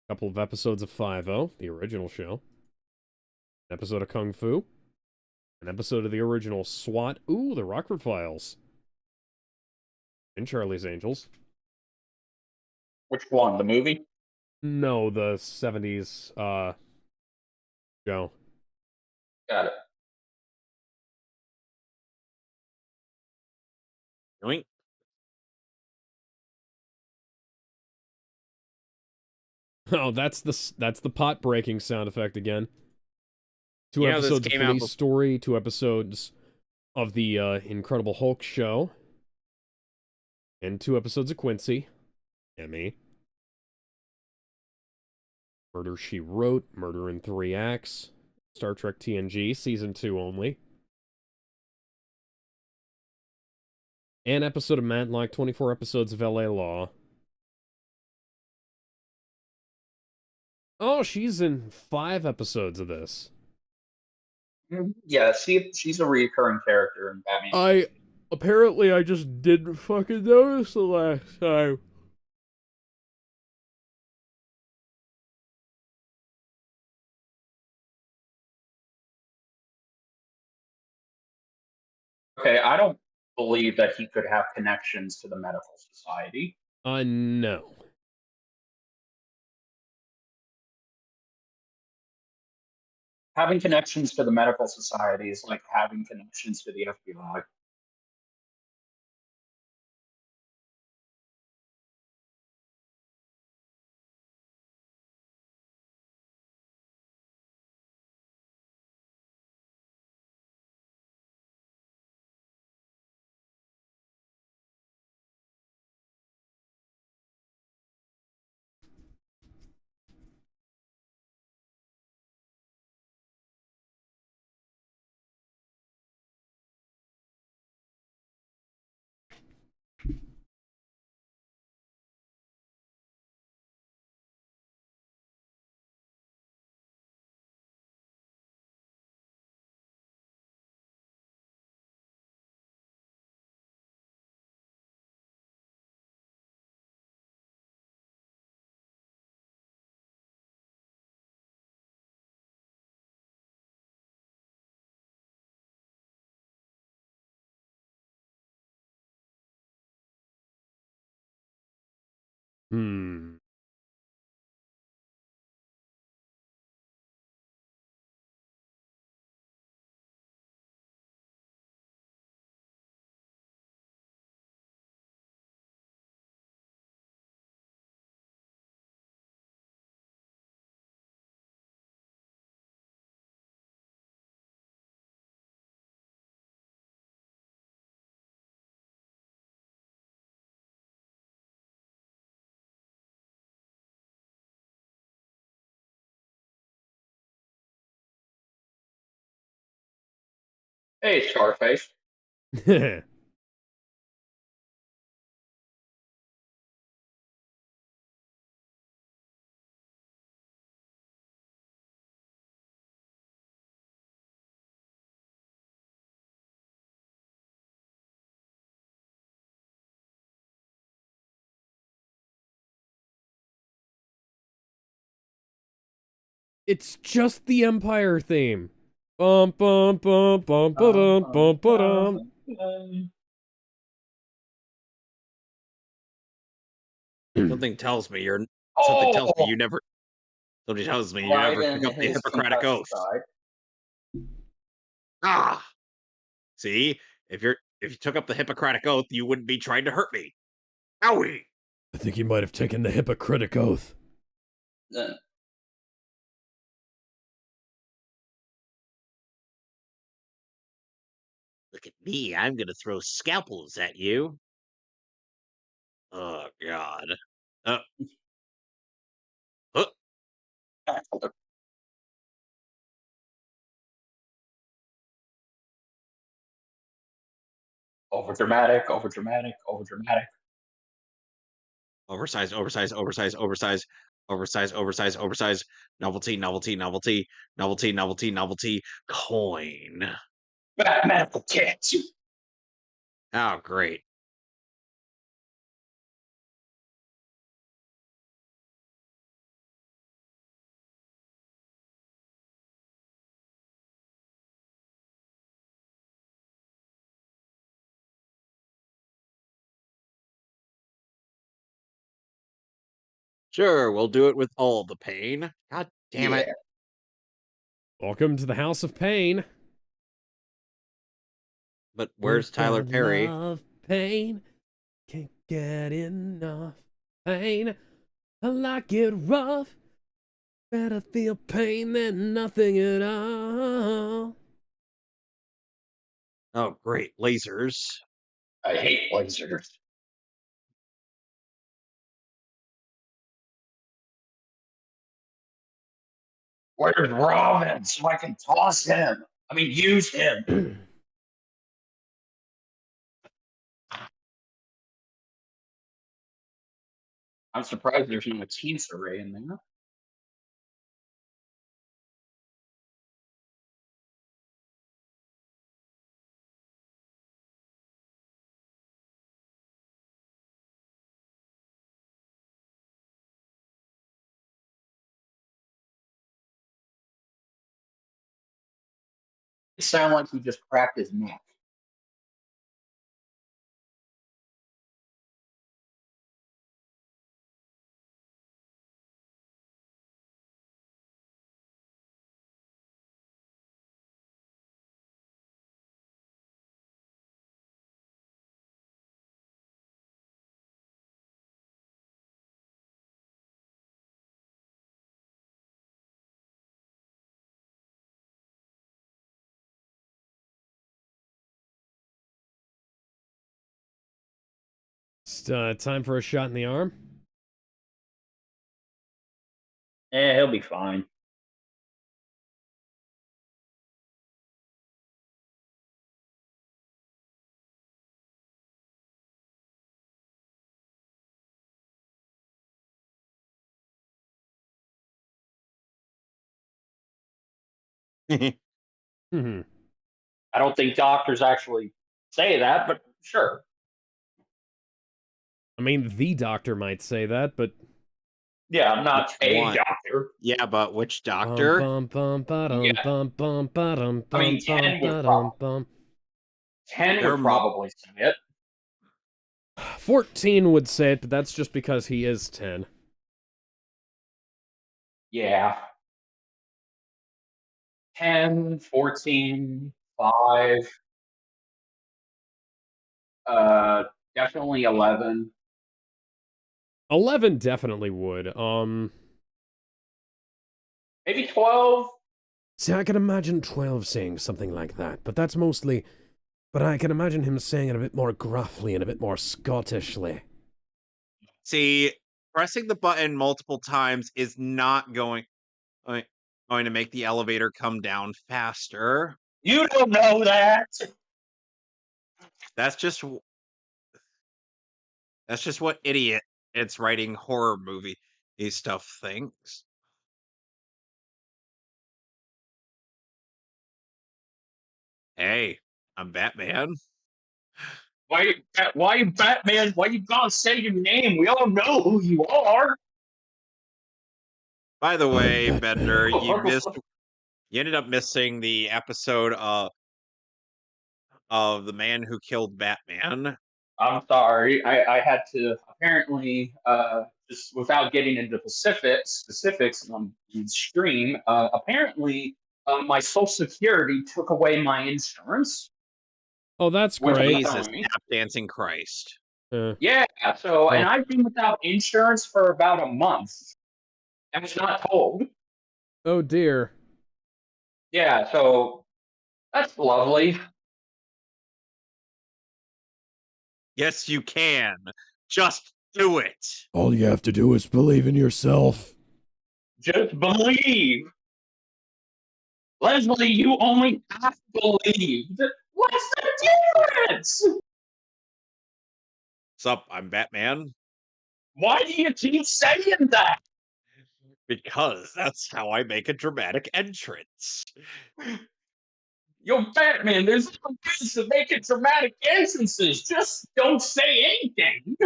A couple of episodes of 5-0, the original show. An episode of Kung Fu. An episode of the original SWAT. Ooh, the Rockford Files. And Charlie's Angels. Which one? The movie? No, the 70s show. Got it. Yoink. Oh, that's the pot breaking sound effect again. 2 You know, this episodes of came out Police Story, 2 episodes of the Incredible Hulk show, and 2 episodes of Quincy. Emmy. Murder, She Wrote, Murder in 3 Acts, Star Trek TNG, Season 2 only. An episode of Matlock, 24 episodes of LA Law. Oh, she's in 5 episodes of this. Yeah, she's a recurring character in Batman. Apparently I just didn't fucking notice the last time. Okay, I don't believe that he could have connections to the medical society. No. Having connections to the medical society is like having connections to the FBI. Hmm. Hey, Scarface. It's just the Empire theme. Bum bum bum bum ba-dum bum ba-dum. Something tells me you're. Something tells me Oh, you never. Something tells me you right never in took up the his Hippocratic contested Oath. side. Ah, see, if you took up the Hippocratic Oath, you wouldn't be trying to hurt me. Owie! I think he might have taken the Hippocratic Oath. Uh, Look at me, I'm gonna throw scalpels at you. Oh God. Uh, uh, over dramatic, over dramatic, over dramatic. oversize, oversize, oversize, oversize, oversize, oversize, oversize. Novelty, novelty, novelty, novelty, novelty, novelty. Coin. Batman tits. Oh, great. Sure, we'll do it with all the pain. God damn it. Yeah. Welcome to the House of Pain. But where's With Tyler the Perry? love pain, can't get enough pain. I like it rough. Better feel pain than nothing at all. Oh, great. Lasers. I hate lasers. Where's Robin so I can toss him? I mean, use him. I'm surprised there's no teeth array in there. It sounded like he just cracked his neck. It's time for a shot in the arm. He'll be fine. Hmm. I don't think doctors actually say that, but sure. I mean, the doctor might say that, but Yeah, I'm not Which a one? doctor. Yeah, but which bum doctor? bum bum Yeah, ba-dum bum bum ba-dum I bum mean, bum ba-dum bum. Ten There would are mo- probably say it. 14 would say it, but that's just because he is 10. Yeah. 10, 14, 5. Definitely 11. 11 definitely would. Maybe 12. See, I can imagine 12 saying something like that, but that's mostly... But I can imagine him saying it a bit more gruffly and a bit more Scottishly. See, pressing the button multiple times is not uh, going to make the elevator come down faster. You don't know that. That's just what idiot it's writing horror movie stuff thinks. Hey, I'm Batman. Why Batman? Why you gotta say your name? We all know who you are. By the I'm way, Bender, Batman. you ended up missing the episode of The Man Who Killed Batman. I'm sorry. I had to apparently just without getting into specifics on the stream. Apparently, my Social Security took away my insurance, Oh, that's which was great. Jesus, telling me. tap dancing Christ. Yeah. So, and Well, I've been without insurance for about a month, and was not told. oh dear. Yeah. So that's lovely. Yes, you can. Just do it. All you have to do is believe in yourself. Just believe. Leslie, you only half believed. What's the difference? What's up? I'm Batman. Why do you keep saying that? Because that's how I make a dramatic entrance. You're Batman. There's no ways to make it dramatic entrances. Just don't say anything.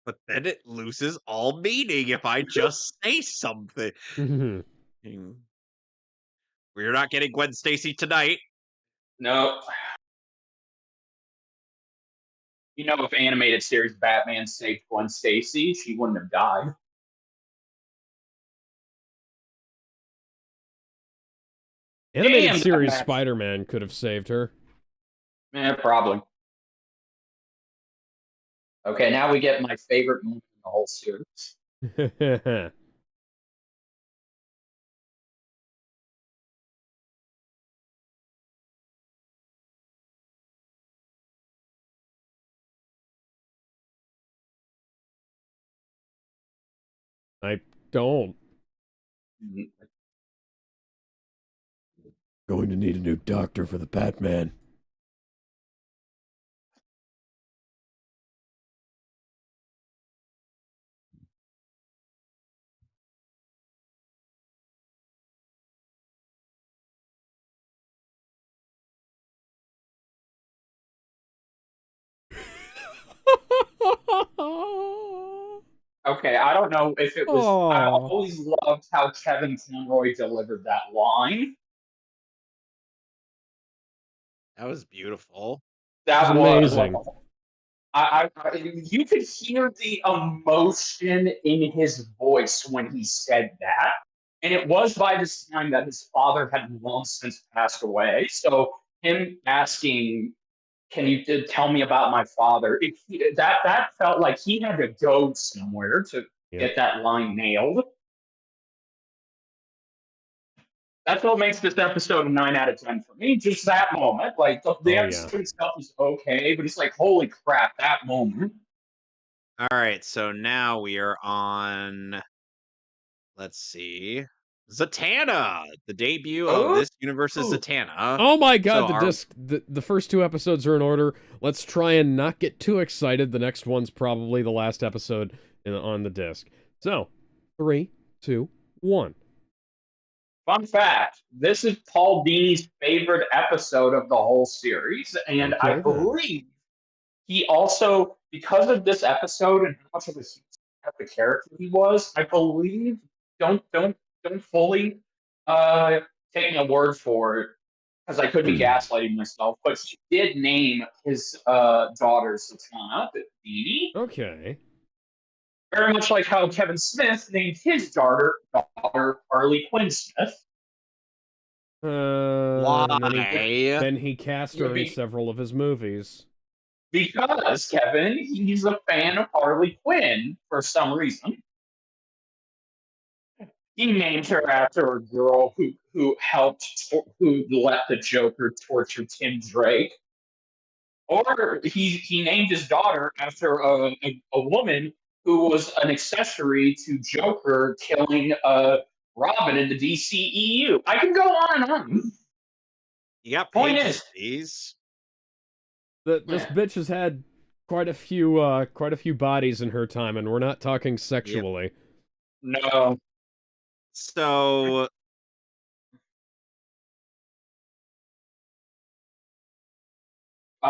But then it loses all meaning if I just say something. We're not getting Gwen Stacy tonight. No. You know, if animated series Batman saved Gwen Stacy, she wouldn't have died. Animated Damn, that series match. Spider-Man could have saved her. Probably. Okay, now we get my favorite moment in the whole series. I don't. Going to need a new doctor for the Batman. Okay, I don't know if it was. I Oh, always loved how Kevin Conroy delivered that line. That was beautiful. it was That was like amazing. you could hear the emotion in his voice when he said that. And it was by this time that his father had long since passed away. So him asking, "Can you tell me about my father?" That felt like he had to go somewhere to Yep. get that line nailed. That's what makes this episode a 9 out of 10 for me. Just that moment, like the Oh yeah. episode itself is okay, but it's like, holy crap, that moment. All right, so now we are on. Let's see. Zatanna, the debut of Oh, this universe's Zatanna. Oh my god, So the our disc the first two episodes are in order. Let's try and not get too excited. The next one's probably the last episode on the disc. So, 3, 2, 1. fun fact: this is Paul Dini's favorite episode of the whole series, and I Okay then. believe he also, because of this episode and how much of a huge of the character he was, I believe don't fully uh take my word for it. because I could be gaslighting myself, but she did name his daughter Satana, Beanie, Okay. very much like how Kevin Smith named his daughter Harley Quinn Smith. And Why? then he cast her in several of his movies. Because Kevin, he's a fan of Harley Quinn for some reason. He named her after a girl who who let the Joker torture Tim Drake. Or he named his daughter after a woman who was an accessory to Joker killing Robin in the DCEU. I can go on and on. You got Point pages is, of these. This bitch has had quite a few bodies in her time, and we're not talking sexually. no. So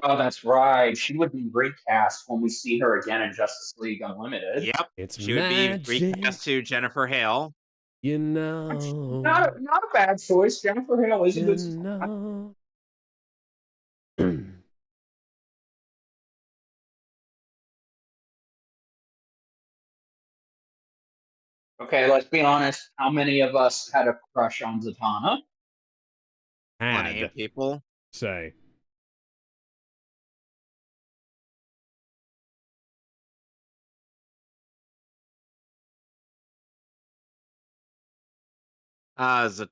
Oh, that's right. She would be recast when we see her again in Justice League Unlimited. yep, It's she would be magic, recast to Jennifer Hale. you know. Not a bad choice. Jennifer Hale is a You good. know. Okay, let's be honest. How many of us had a crush on Zatanna? Plenty Had of people. say. Z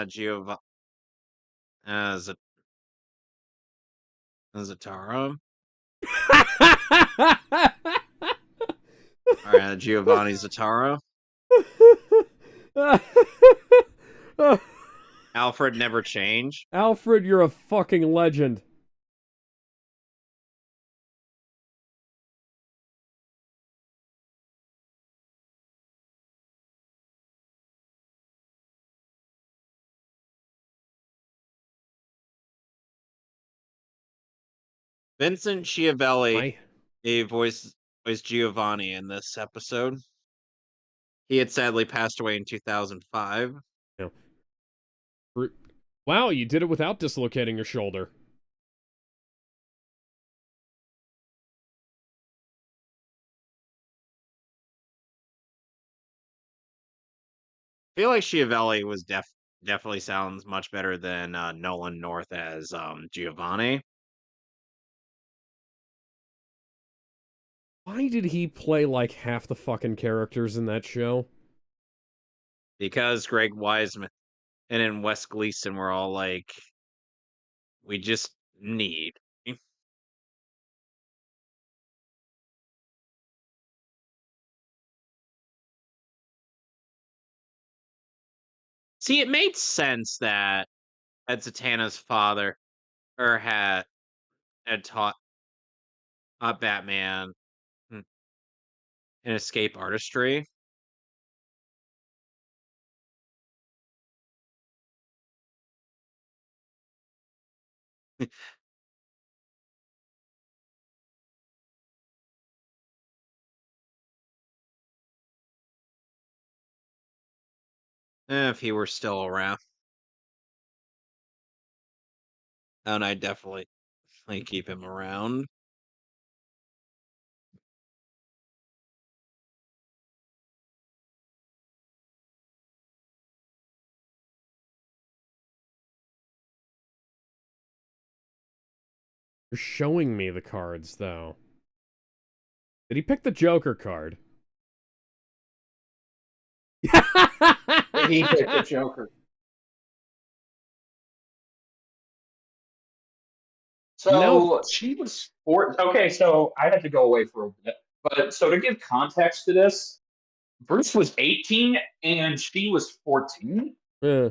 Giovanni, Z Zatara. All right, Giovanni Zatara. Alfred never changed. Alfred, you're a fucking legend. Vincent Schiavelli My voiced Giovanni in this episode. He had sadly passed away in 2005. no. Wow, you did it without dislocating your shoulder. I feel like Schiavelli was definitely sounds much better than Nolan North as Giovanni. Why did he play like half the fucking characters in that show? Because Greg Wiseman and then Wes Gleason were all like, we just need. See, it made sense that Zatanna's father or had taught Batman an escape artistry. If he were still around, and I definitely keep him around. You're showing me the cards, though. Did he pick the Joker card? He picked the Joker. So No. she was four. Okay, so I had to go away for a bit. But so to give context to this, Bruce was 18 and she was 14. Uh,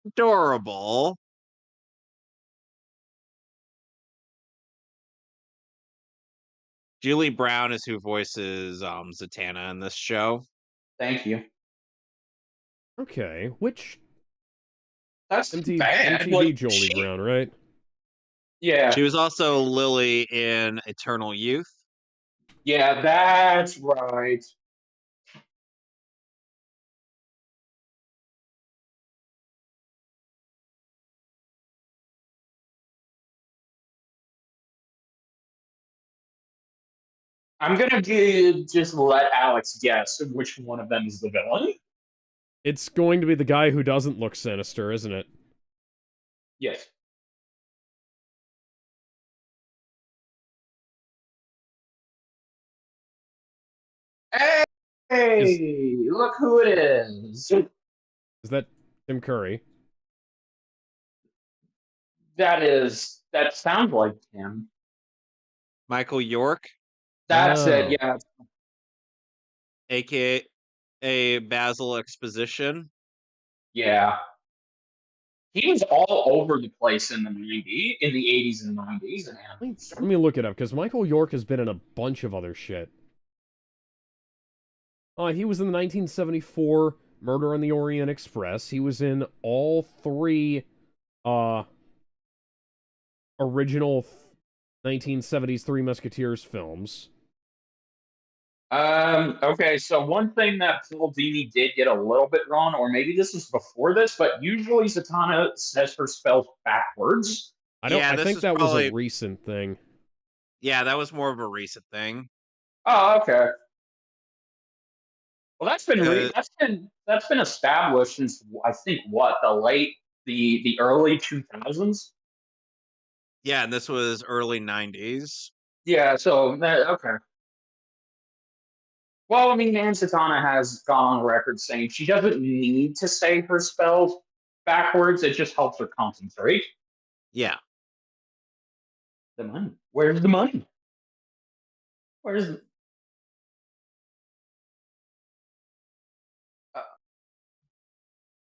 Adorable. Julie Brown is who voices Zatanna in this show. Thank you. okay, which That's bad. MTV Like Jolie Brown, right? Yeah, She was also Lily in Eternal Youth. yeah, that's right. I'm gonna just let Alex guess which one of them is the villain. It's going to be the guy who doesn't look sinister, isn't it? Yes. Is Hey, look who it is. is that Tim Curry? That sounds like him. Michael York, That's it. Oh, Yeah, aka Basil Exposition. yeah. He was all over the place in the 80s and 90s in let animation. me look it up because Michael York has been in a bunch of other shit. He was in the 1974 Murder on the Orient Express. He was in all three uh original 1970s Three Musketeers films. Okay, so one thing that Phil Dini did get a little bit wrong, or maybe this was before this, but usually Zatanna says her spells backwards. Yeah, I this think is that was a probably recent thing. that was more of a recent thing. Oh, okay. Well, Uh, that's been established since I think what the early 2000s. yeah, and this was early '90s. Yeah, so okay. Well, I mean, Nan Satana has gone on record saying she doesn't need to say her spells backwards. It just helps her concentrate. Yeah, The money. Where's the money? Where's the, uh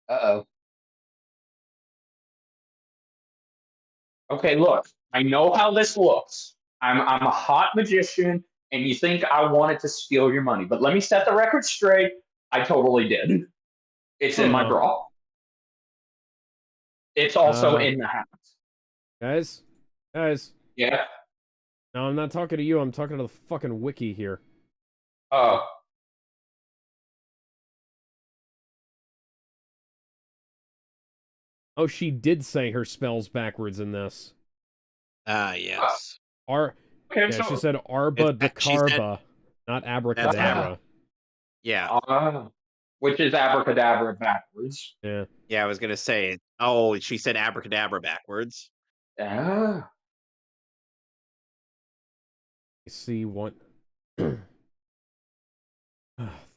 oh. Okay, look. I know how this looks. I'm a hot magician, and you think I wanted to steal your money, but let me set the record straight. I totally did. It's in my Huh. bra. It's also Uh, in the house. guys, guys. Yeah. No, I'm not talking to you. I'm talking to the fucking wiki here. Oh. Oh, she did say her spells backwards in this. Uh, yes. Ar, okay, yeah, she so said Arba She said Decarba, not that's yeah. Abracadabra. yeah, Which is abracadabra backwards. Yeah. yeah. I was gonna say. Oh, she said abracadabra backwards. Ah. I see one.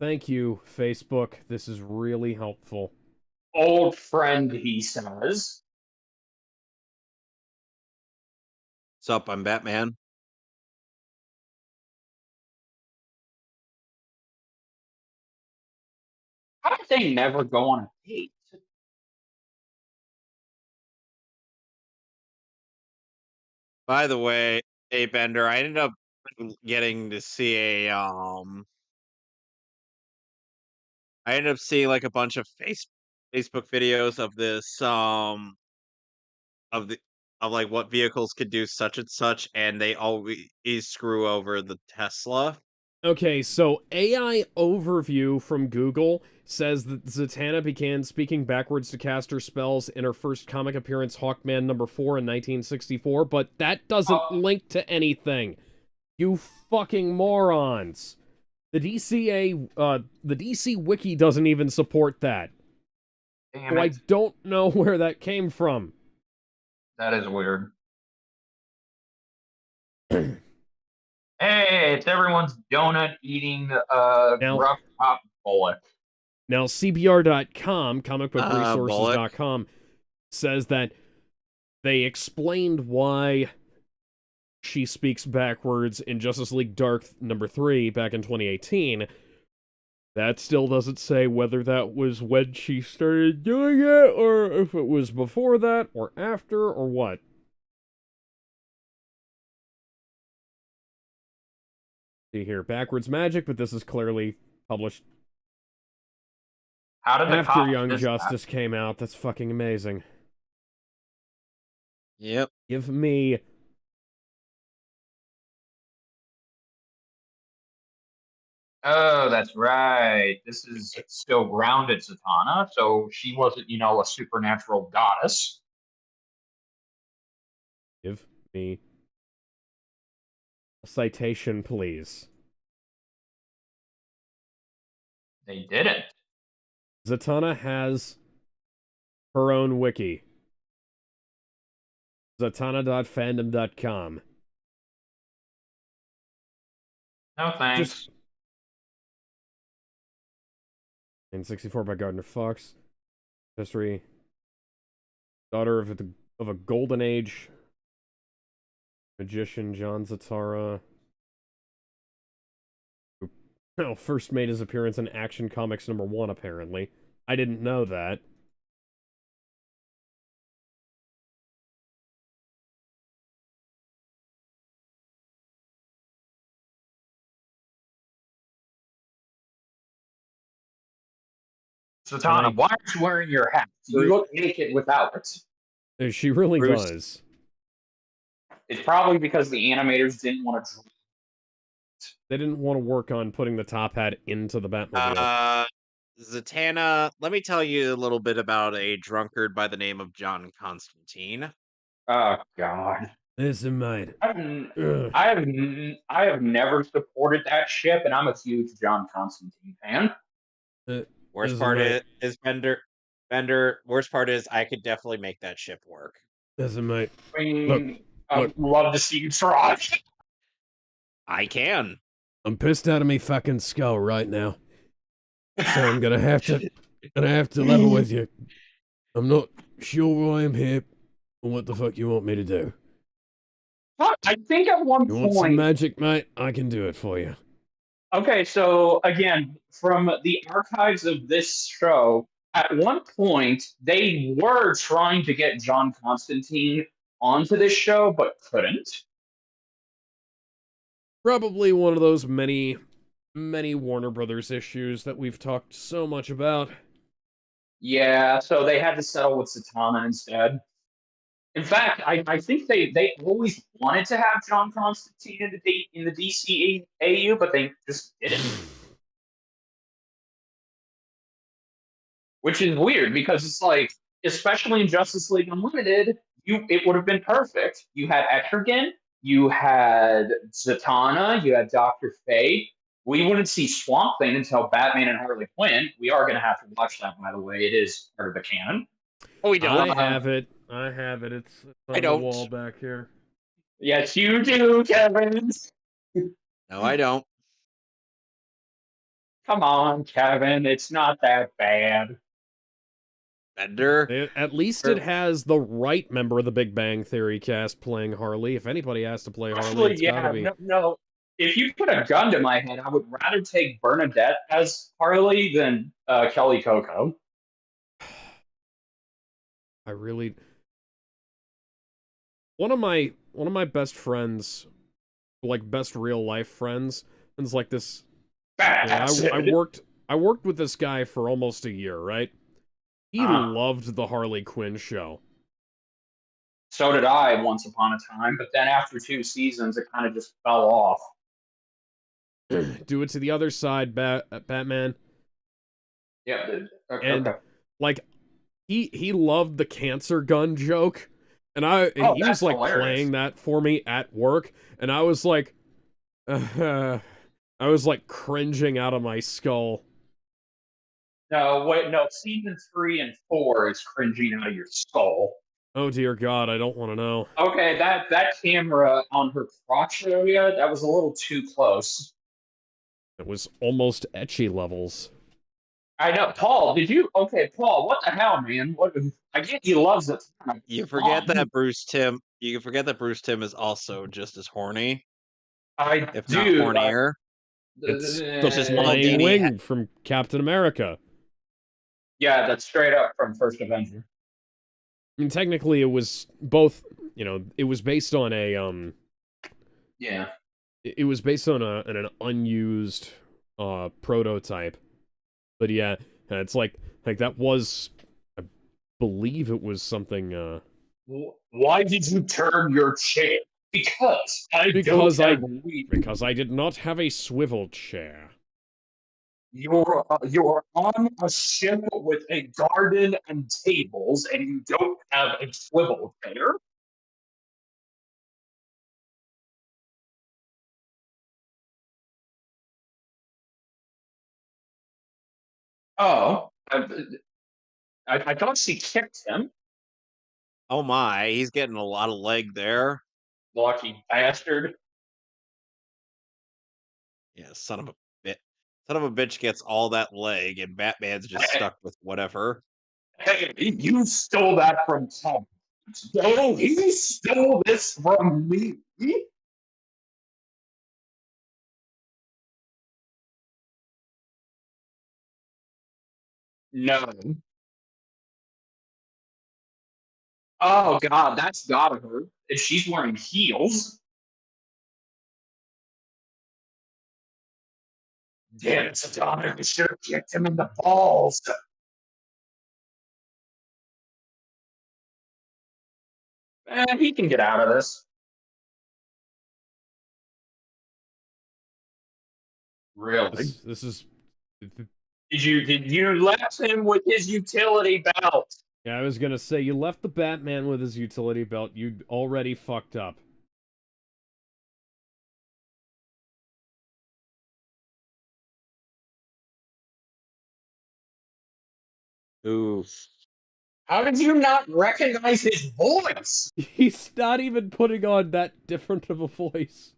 Thank you, Facebook. This is really helpful. Old friend, he says. Sup, I'm Batman. How did they never go on a date? By the way, hey Bender, I ended up getting to see I ended up seeing like a bunch of Facebook videos of this of the of like what vehicles could do such and such, and they always screw over the Tesla. Okay, so AI overview from Google says that Zatanna began speaking backwards to cast her spells in her first comic appearance, Hawkman #4 in 1964, but that doesn't Oh, link to anything. You fucking morons. The DC Wiki doesn't even support that. damn So I it. don't know where that came from. That is weird. Hey, it's everyone's donut eating Now, rough top bullet. now CBR.com, Bullock. comicbookresources.com, says that they explained why she speaks backwards in Justice League Dark #3 back in 2018. That still doesn't say whether that was when she started doing it, or if it was before that, or after, or what. See here, backwards magic, but this is clearly published How did the after cops Young miss that? Justice came out. That's fucking amazing. Yep. Give me... Oh, that's right. This is still grounded Zatanna, so she wasn't, a supernatural goddess. Give me... a citation, please. They didn't. Zatanna has her own wiki. Zatanna.fandom.com. No thanks. Just... in 64 by Gardner Fox. History. Daughter of a golden age magician, John Zatara. Who first made his appearance in Action Comics #1, apparently. I didn't know that. Zatanna, why aren't you wearing your hat? You look naked without it. She really Bruce. does. It's probably because the animators didn't want to. They didn't want to work on putting the top hat into the Batmobile. Zatanna, let me tell you a little bit about a drunkard by the name of John Constantine. Oh God. Listen, mate. I have never supported that ship, and I'm a huge John Constantine fan. Worst part is Bender. Worst part is I could definitely make that ship work. Listen, mate. I mean, I'd love to see you try. I can. I'm pissed out of me fucking skull right now. So I'm gonna have to level with you. I'm not sure why I'm here or what the fuck you want me to do. I think at one You point... want some magic, mate? I can do it for you. Okay, so again, from the archives of this show, at one point, they were trying to get John Constantine onto this show, but couldn't. Probably one of those many Warner Brothers issues that we've talked so much about. Yeah, so they had to settle with Zatanna instead. In fact, I think they always wanted to have John Constantine in the DCAU, but they just didn't. Which is weird because it's like, especially in Justice League Unlimited, it would have been perfect. You had Etrigan, you had Zatanna, you had Dr. Fate. We wouldn't see Swamp Thing until Batman and Harley Quinn. We are going to have to watch that, by the way. It is part of the canon. Oh, we don't. I have it. It's on the wall back here. Yes, you do, Kevin. No, I don't. Come on, Kevin. It's not that bad. Bender. At least it has the right member of the Big Bang Theory cast playing Harley. If anybody has to play Harley, it's gotta be... No. If you put a gun to my head, I would rather take Bernadette as Harley than Kelly Coco. I really... One of my best friends, like best real life friends, is like this... I worked with this guy for almost a year, right? He loved the Harley Quinn show. So did I once upon a time, but then after 2 seasons, it kind of just fell off. Do it to the other side, Batman. Yeah, and like he loved the cancer gun joke, and he was like hilarious. playing that for me at work, and I was like cringing out of my skull. No, wait, no. Season 3 and 4 is cringing out of your skull. Oh dear God, I don't want to know. Okay, that camera on her crotch area, that was a little too close. It was almost ecchi levels. I know, Paul. Paul? What the hell, man? I get he loves it. You forget that Bruce Timm. You forget that Bruce Timm is also just as horny. If not hornier. It's the flying wing from Captain America. Yeah, that's straight up from First Avenger. I mean, technically, it was both. You know, it was based on a Yeah. It was based on an unused prototype, but yeah, it's like that was, I believe it was something. Why did you turn your chair? Because I Because don't I have weed. because I did not have a swivel chair. You're on a ship with a garden and tables, and you don't have a swivel chair. Oh, I thought she kicked him. Oh my, he's getting a lot of leg there. Lucky bastard. Yeah, bit. Son of a bitch gets all that leg, and Batman's just stuck with whatever. Hey, you stole that from Tom. No, he stole this from me. No. Oh God, that's gotta hurt. If she's wearing heels. Damn it, Sadana, I should have kicked him in the balls. He can get out of this. Really? This is Did you left him with his utility belt? yeah, I was gonna say, you left the Batman with his utility belt. You'd already fucked up. Oof. How did you not recognize his voice? He's not even putting on that different of a voice.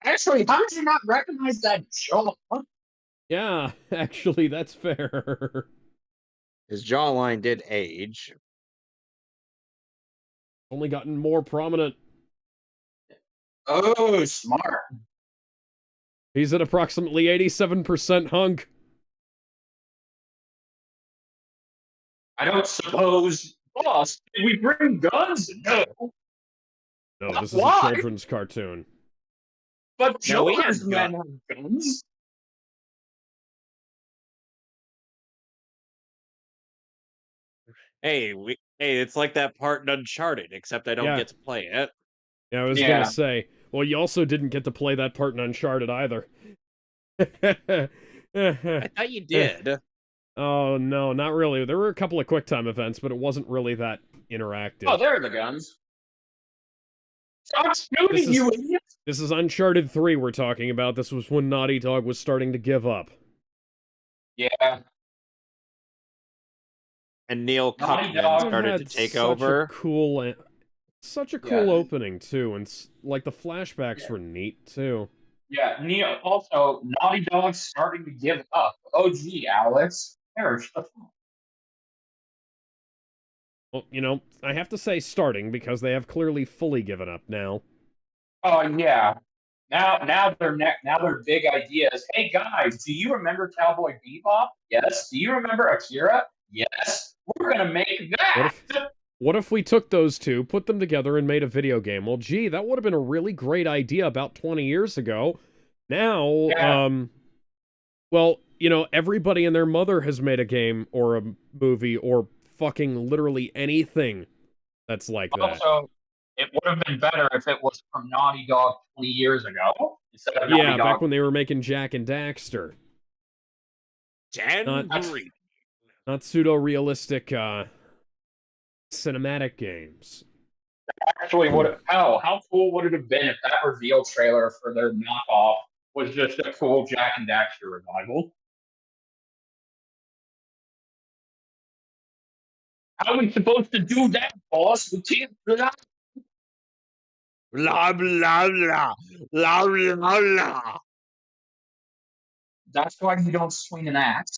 Actually, how did you not recognize that jaw? Yeah, actually, that's fair. His jawline did age. Only gotten more prominent. Oh, smart. He's at approximately 87% hunk. I don't suppose. Boss, did we bring guns? No. No, this is Why? a children's cartoon. But No, we Joker's had men have guns. Hey, it's like that part in Uncharted, except I don't Yeah. get to play it. Yeah, I was Yeah. gonna say. Well, you also didn't get to play that part in Uncharted either. I thought you did. Oh, no, not really. There were a couple of QuickTime events, but it wasn't really that interactive. Oh, there are the guns. Stop shooting, you idiot! This is Uncharted 3 we're talking about. This was when Naughty Dog was starting to give up. Yeah. And Neil Naughty Cuckman Dog started to Had take such over. a cool, such a cool opening too, and like the flashbacks were neat too. Yeah, Neo. Also, Naughty Dog's starting to give up. Oh, gee, Alex. Perish the fuck. Well, you know, I have to say starting because they have clearly fully given up now. Oh, yeah. Now their big idea is, hey guys, do you remember Cowboy Bebop? Yes. Do you remember Akira? Yes. We're gonna make that. What if we took those two, put them together, and made a video game? Well, gee, that would have been a really great idea about 20 years ago. Now, Yeah. well, you know, everybody and their mother has made a game or a movie or fucking literally anything that's like that. Also, it would have been better if it was from Naughty Dog 20 years ago instead of Naughty Yeah, Dog. back when they were making Jak and Daxter. Not pseudo-realistic, cinematic games. Actually, how cool would it have been if that reveal trailer for their knockoff was just a cool Jak and Daxter revival? How are we supposed to do that, boss? We can't. Blah blah blah blah blah blah. That's why you don't swing an axe.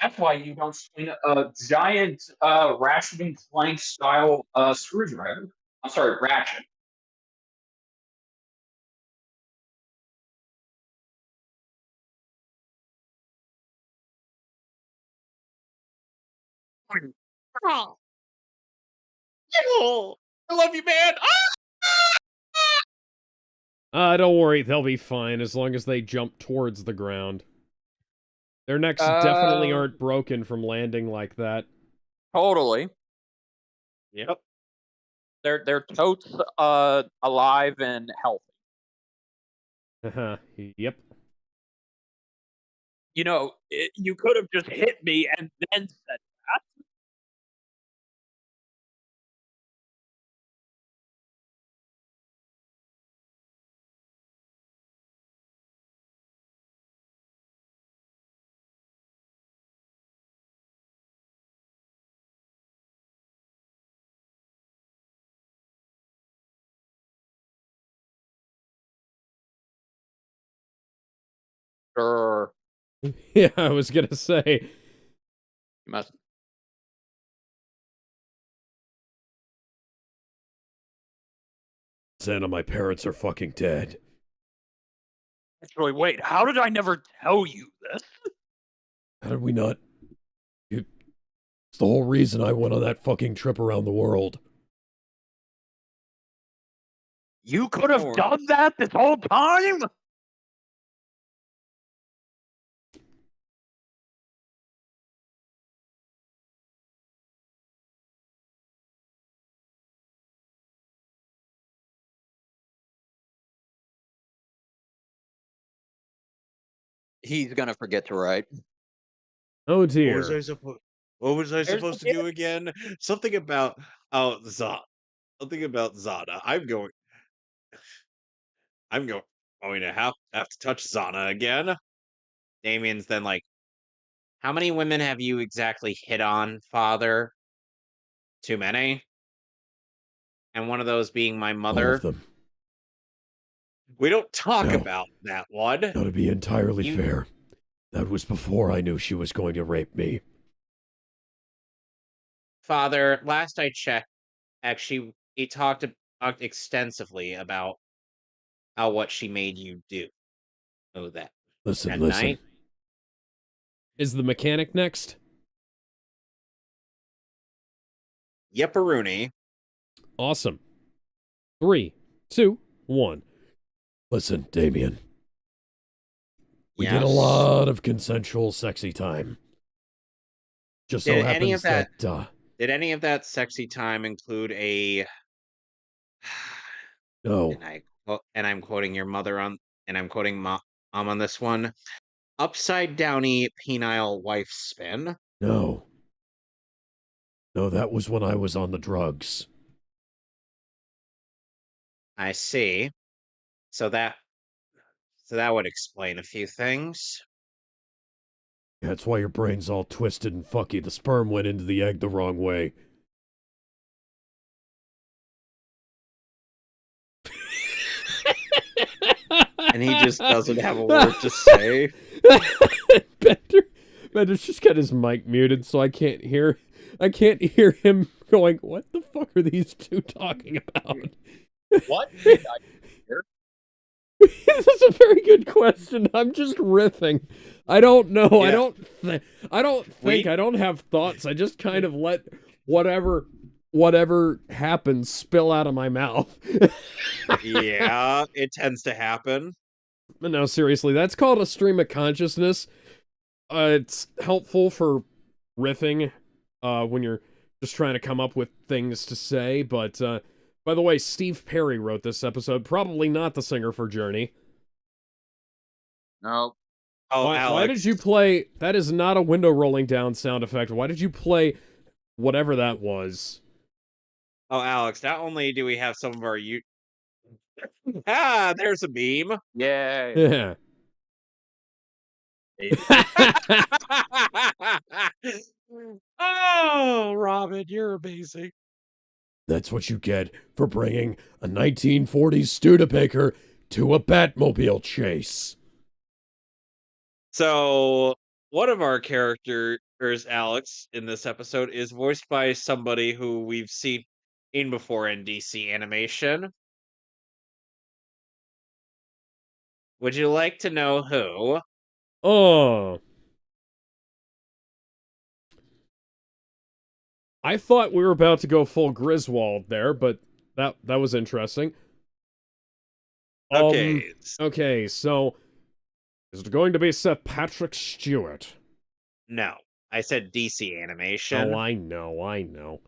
That's why you don't swing a giant Ratchet and Clank style screwdriver. I'm sorry, Ratchet. Oh, I love you, man. Don't worry, they'll be fine as long as they jump towards the ground. Their necks definitely aren't broken from landing like that. Totally. Yep. They're totes alive and healthy. Yep. You know, you could have just hit me and then said that. Sure. Yeah, I was gonna say. You must. Santa, my parents are fucking dead. Actually, wait. How did I never tell you this? How did we not? It's the whole reason I went on that fucking trip around the world. You could have Or- done that this whole time? He's gonna forget to write. Oh What was dear. I supposed? What was I There's supposed to the do again? Something about Something about Zana. I'm going to have to touch Zana again. Damien's then like, how many women have you exactly hit on, father? Too many. And one of those being my All mother. of them. We don't talk No. about that one. Now, to be entirely You- fair, that was before I knew she was going to rape me. Father, last I checked, actually, he talked extensively about how what she made you do. Oh, that Listen, at listen. night. Is the mechanic next? Yepperoonie. Awesome. 3, 2, 1. Listen, Damien. We get a Yes. lot of consensual, sexy time. Just so Did any happens of that- that Did any of that sexy time include a? no, I'm quoting your mother on, and I'm quoting mom on this one. Upside downy penile wife spin. no. No, that was when I was on the drugs. I see. So that would explain a few things. That's why your brain's all twisted and fucky. The sperm went into the egg the wrong way. And he just doesn't have a word to say. Bender's just got his mic muted, so I can't hear him going, what the fuck are these two talking about? What did I hear? This is a very good question. I'm just riffing. I don't know. Yeah. I don't think. I don't have thoughts. I just kind of let whatever happens spill out of my mouth. Yeah, it tends to happen. But no, seriously, that's called a stream of consciousness. It's helpful for riffing when you're just trying to come up with things to say. But by the way, Steve Perry wrote this episode. Probably not the singer for Journey. No. Oh, Why Alex. did you play? That is not a window rolling down sound effect. Why did you play whatever that was? Oh, Alex. Not only do we have some of our there's a meme. Yay. Yeah. Oh, Robin, you're amazing. That's what you get for bringing a 1940s Studebaker to a Batmobile chase. So, one of our characters, Alex, in this episode is voiced by somebody who we've seen before in DC animation. Would you like to know who? Oh. I thought we were about to go full Griswold there, but that was interesting. Okay. Okay, so is it going to be Sir Patrick Stewart? No, I said DC animation. Oh, I know.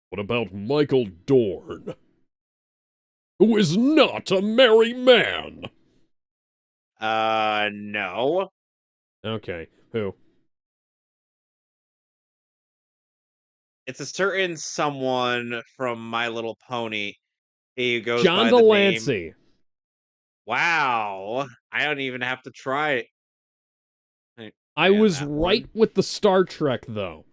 What about Michael Dorn, who is not a merry man? No. Okay, who? It's a certain someone from My Little Pony. He goes John by the name. Delancey. Wow. I don't even have to try. I And was that right one. with the Star Trek, though.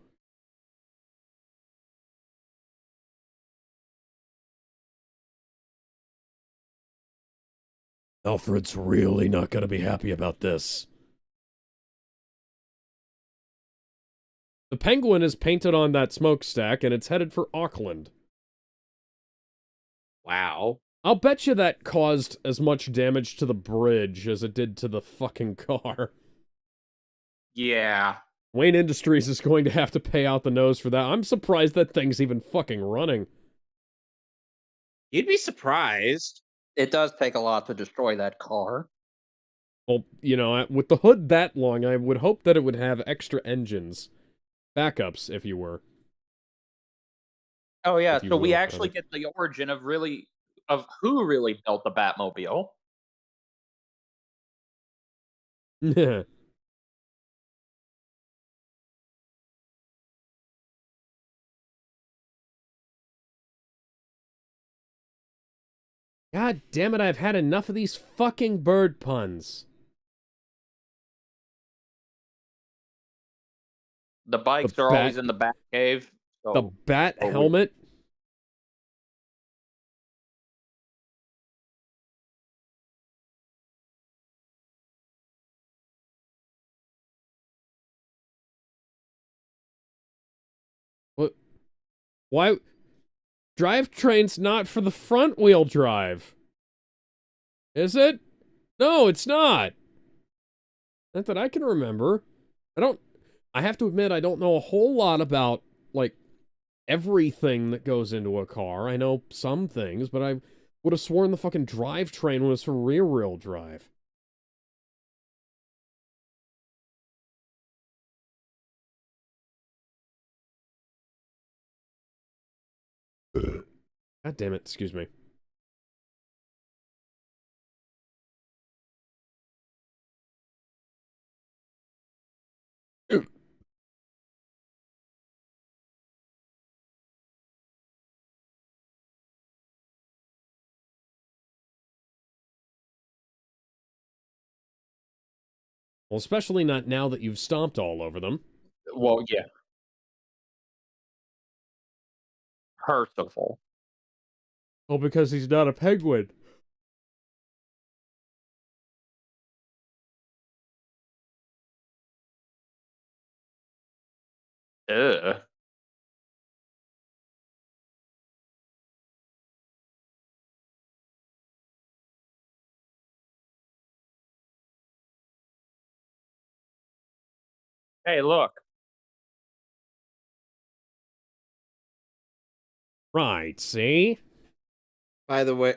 Alfred's really not going to be happy about this. The Penguin is painted on that smokestack, and it's headed for Auckland. Wow. I'll bet you that caused as much damage to the bridge as it did to the fucking car. Yeah. Wayne Industries is going to have to pay out the nose for that. I'm surprised that thing's even fucking running. You'd be surprised. It does take a lot to destroy that car. Well, you know, with the hood that long, I would hope that it would have extra engines. Backups, if you were. Oh yeah, If you so we will, actually get the origin of who really built the Batmobile. rather. God damn it, I've had enough of these fucking bird puns. The bikes The are bat- always in the Bat Cave. The So bat or we- helmet? What? Why? Drivetrain's not for the front wheel drive. Is it? No, it's not. Not that I can remember. I have to admit, I don't know a whole lot about, like, everything that goes into a car. I know some things, but I would have sworn the fucking drivetrain was for rear wheel drive. God damn it, excuse me. Well, especially not now that you've stomped all over them. well, yeah. Percival. Oh, because he's not a penguin. Ugh. Hey, look. Right, see? By the way,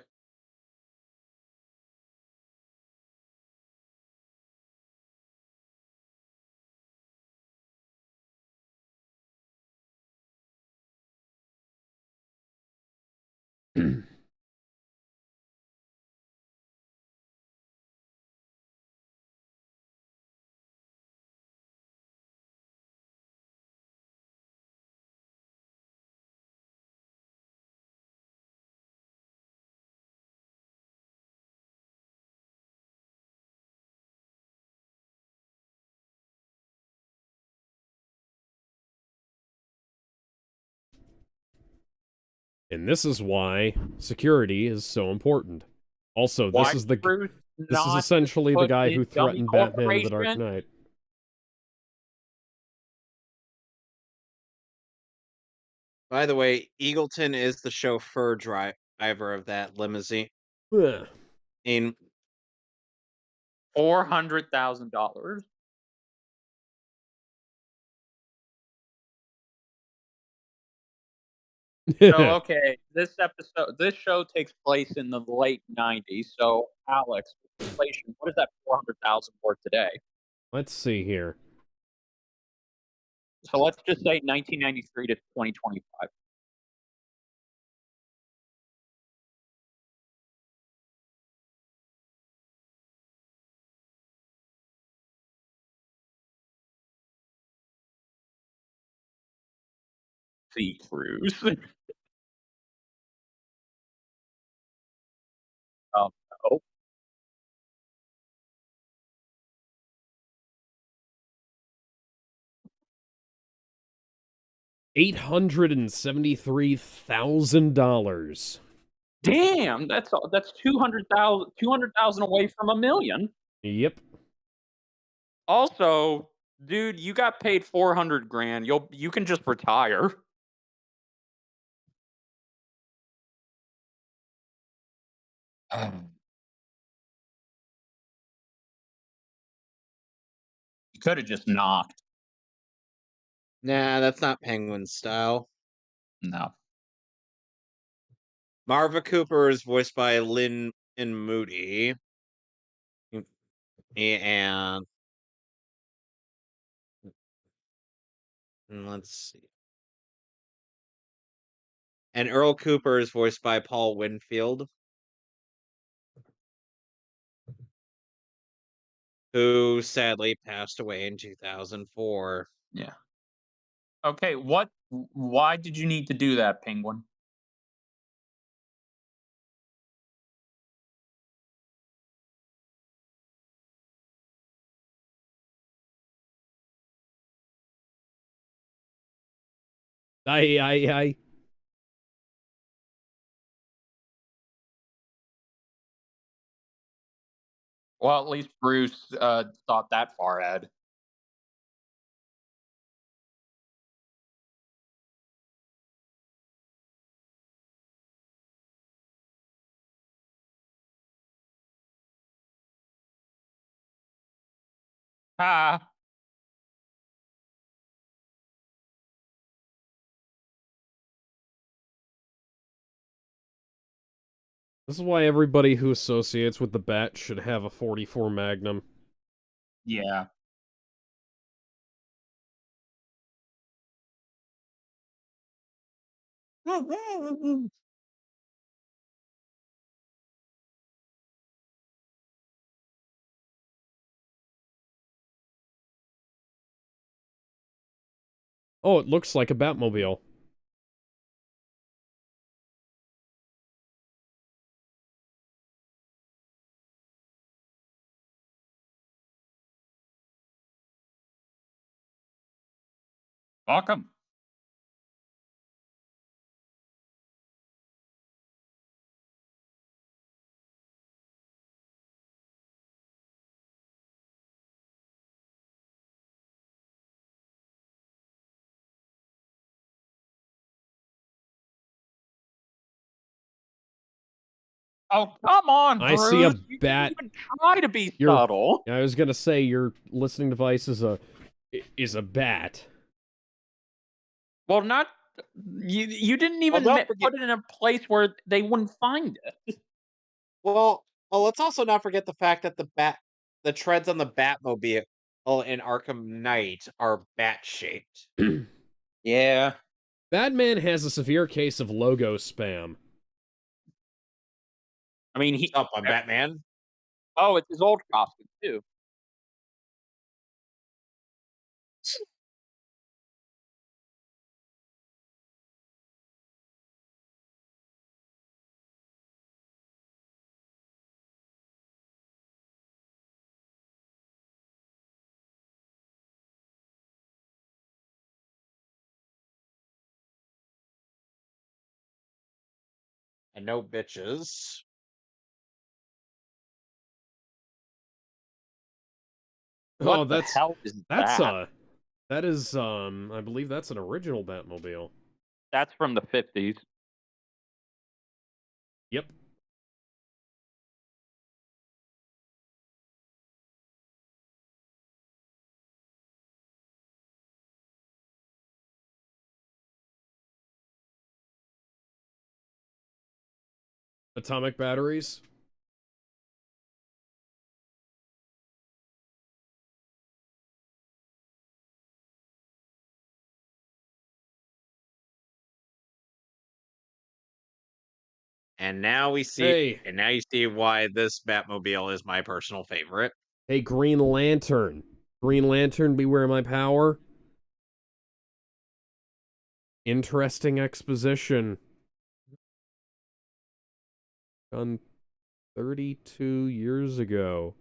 And this is why security is so important. Also, Why this is Bruce this is not essentially the put guy in who Dummy threatened Batman in The Dark Corporation? Knight. by the way, Eagleton is the chauffeur driver of that limousine. Ugh. In $400,000. So okay, this show takes place in the late '90s. So Alex, inflation, what is that 400,000 worth today? Let's see here. So let's just say 1993 to 2025. sea cruise. Oh, no. $873,000. Damn, that's 200,000 away from $1,000,000. Yep. Also, dude, you got paid 400 grand. You can just retire. You could have just knocked. Nah, that's not Penguin style. No. Marva Cooper is voiced by Lynn and Moody. And let's see. And Earl Cooper is voiced by Paul Winfield, who sadly passed away in 2004. Yeah. Okay, why did you need to do that, Penguin? I. Well, at least Bruce thought that far ahead. Ha! This is why everybody who associates with the Bat should have a 44 Magnum. Yeah. Oh, it looks like a Batmobile. Welcome. Oh, come on, I see a Bruce. You didn't bat. even try to be Your subtle. I was gonna say your listening device is a bat. Well, not you didn't even don't forget- put it in a place where they wouldn't find it. Well, let's also not forget the fact that the treads on the Batmobile in Arkham Knight are bat shaped. Yeah. Batman has a severe case of logo spam. I mean, he Up on Batman. Oh, it's his old costume too. And no bitches. What Oh, the hell is that? That is I believe that's an original Batmobile. That's from the 50s. Yep. Atomic batteries. And now we see Hey. and now you see why this Batmobile is my personal favorite. Hey, Green Lantern. Green Lantern, beware my power. Interesting exposition. Done 32 years ago.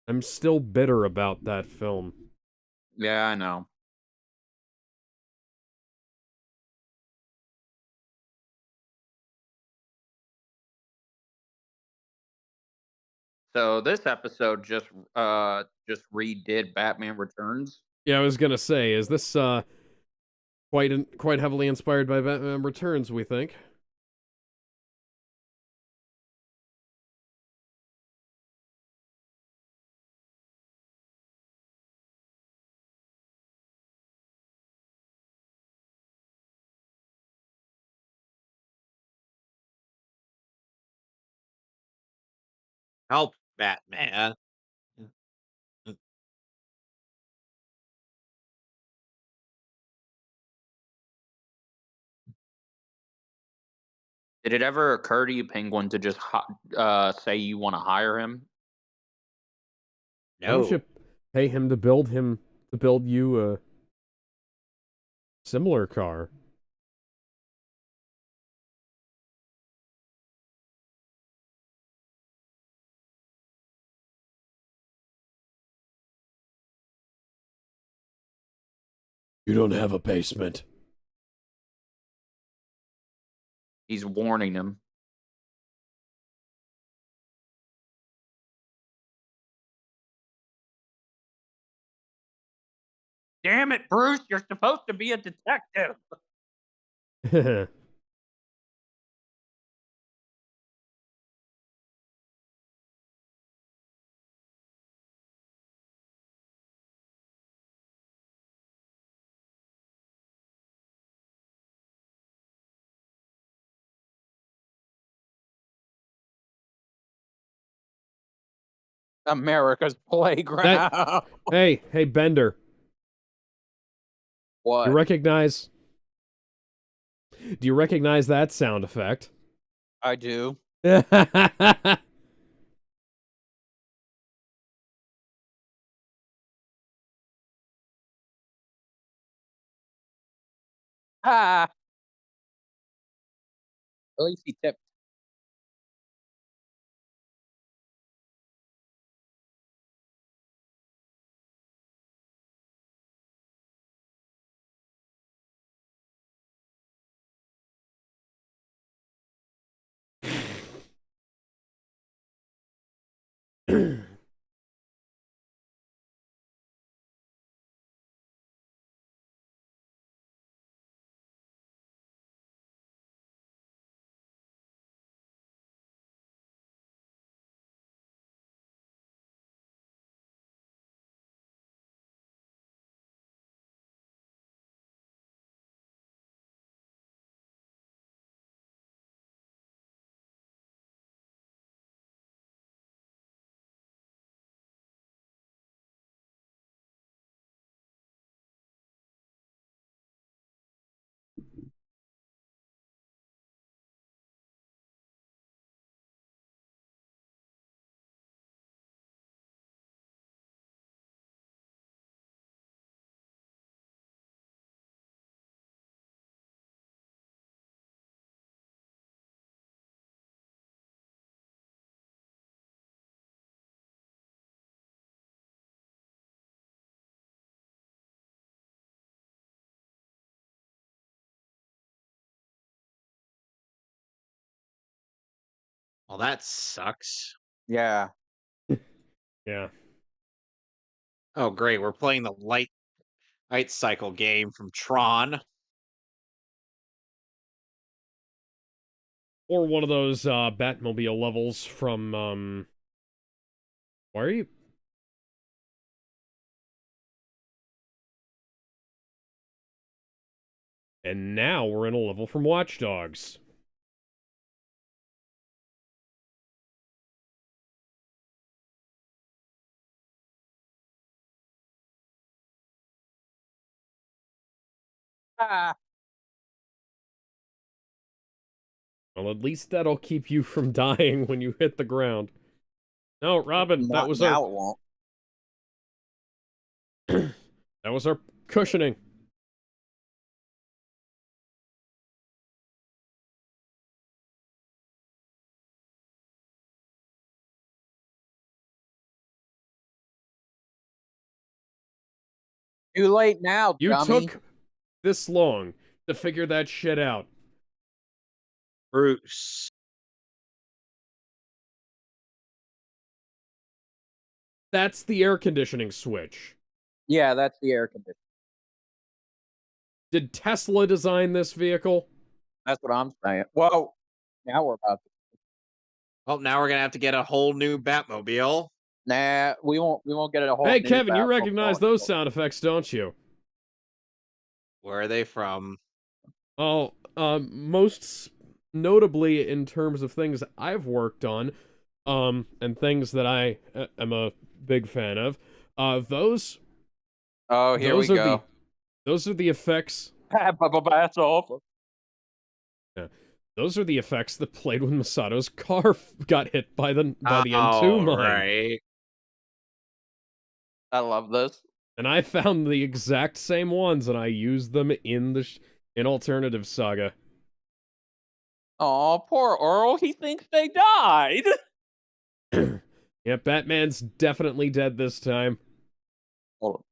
I'm still bitter about that film. Yeah, I know. So this episode just redid Batman Returns. Yeah, I was gonna say, is this quite heavily inspired by Batman Returns, we think? Help, Batman. Did it ever occur to you, Penguin, to just say you want to hire him? Why don't you No. pay him to build you a similar car? You don't have a basement. He's warning him. Damn it, Bruce! You're supposed to be a detective. America's playground. Hey, Bender. What? Do you recognize that sound effect? I do. Ah. At least he tipped. Well, that sucks. Yeah. Yeah. Oh, great. We're playing the light cycle game from Tron. Or one of those Batmobile levels from why are you? And now we're in a level from Watch Dogs. Ah. Well, at least that'll keep you from dying when you hit the ground. No, Robin, that Not was now. our It won't. That was our cushioning. Too late now, You dummy. took this long to figure that shit out. Bruce. That's the air conditioning switch. Yeah, that's the air conditioner. Did Tesla design this vehicle? That's what I'm saying. Well, now we're about to. Well, now we're gonna have to get a whole new Batmobile. Nah, we won't get a whole. Hey, new Kevin, you Batmobile. recognize those sound effects, don't you? Where are they from? Oh, most notably in terms of things I've worked on, and things that I am a big fan of. Those Oh, here we those are go. those are the effects. That's awful. Yeah, those are the effects that played when Masato's car got hit by the N2 mine. Right. I love this. And I found the exact same ones, and I used them in in Alternative Saga. Oh, poor Earl. He thinks they died. Yeah, Batman's definitely dead this time. Hold on.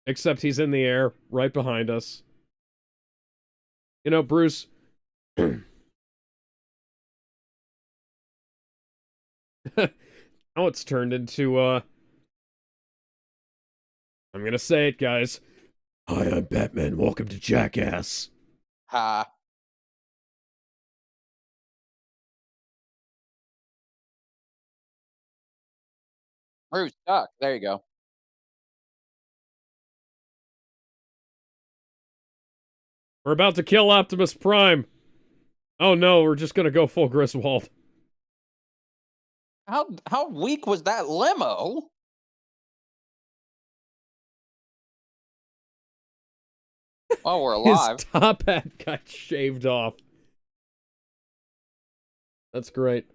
Except he's in the air, right behind us. You know, Bruce... now it's turned into, I'm gonna say it, guys. Hi, I'm Batman. Welcome to Jackass. Ha. Bruce, duck. There you go. We're about to kill Optimus Prime. Oh no, we're just gonna go full Griswold. How weak was that limo? Oh, we're alive. His top hat got shaved off. That's great.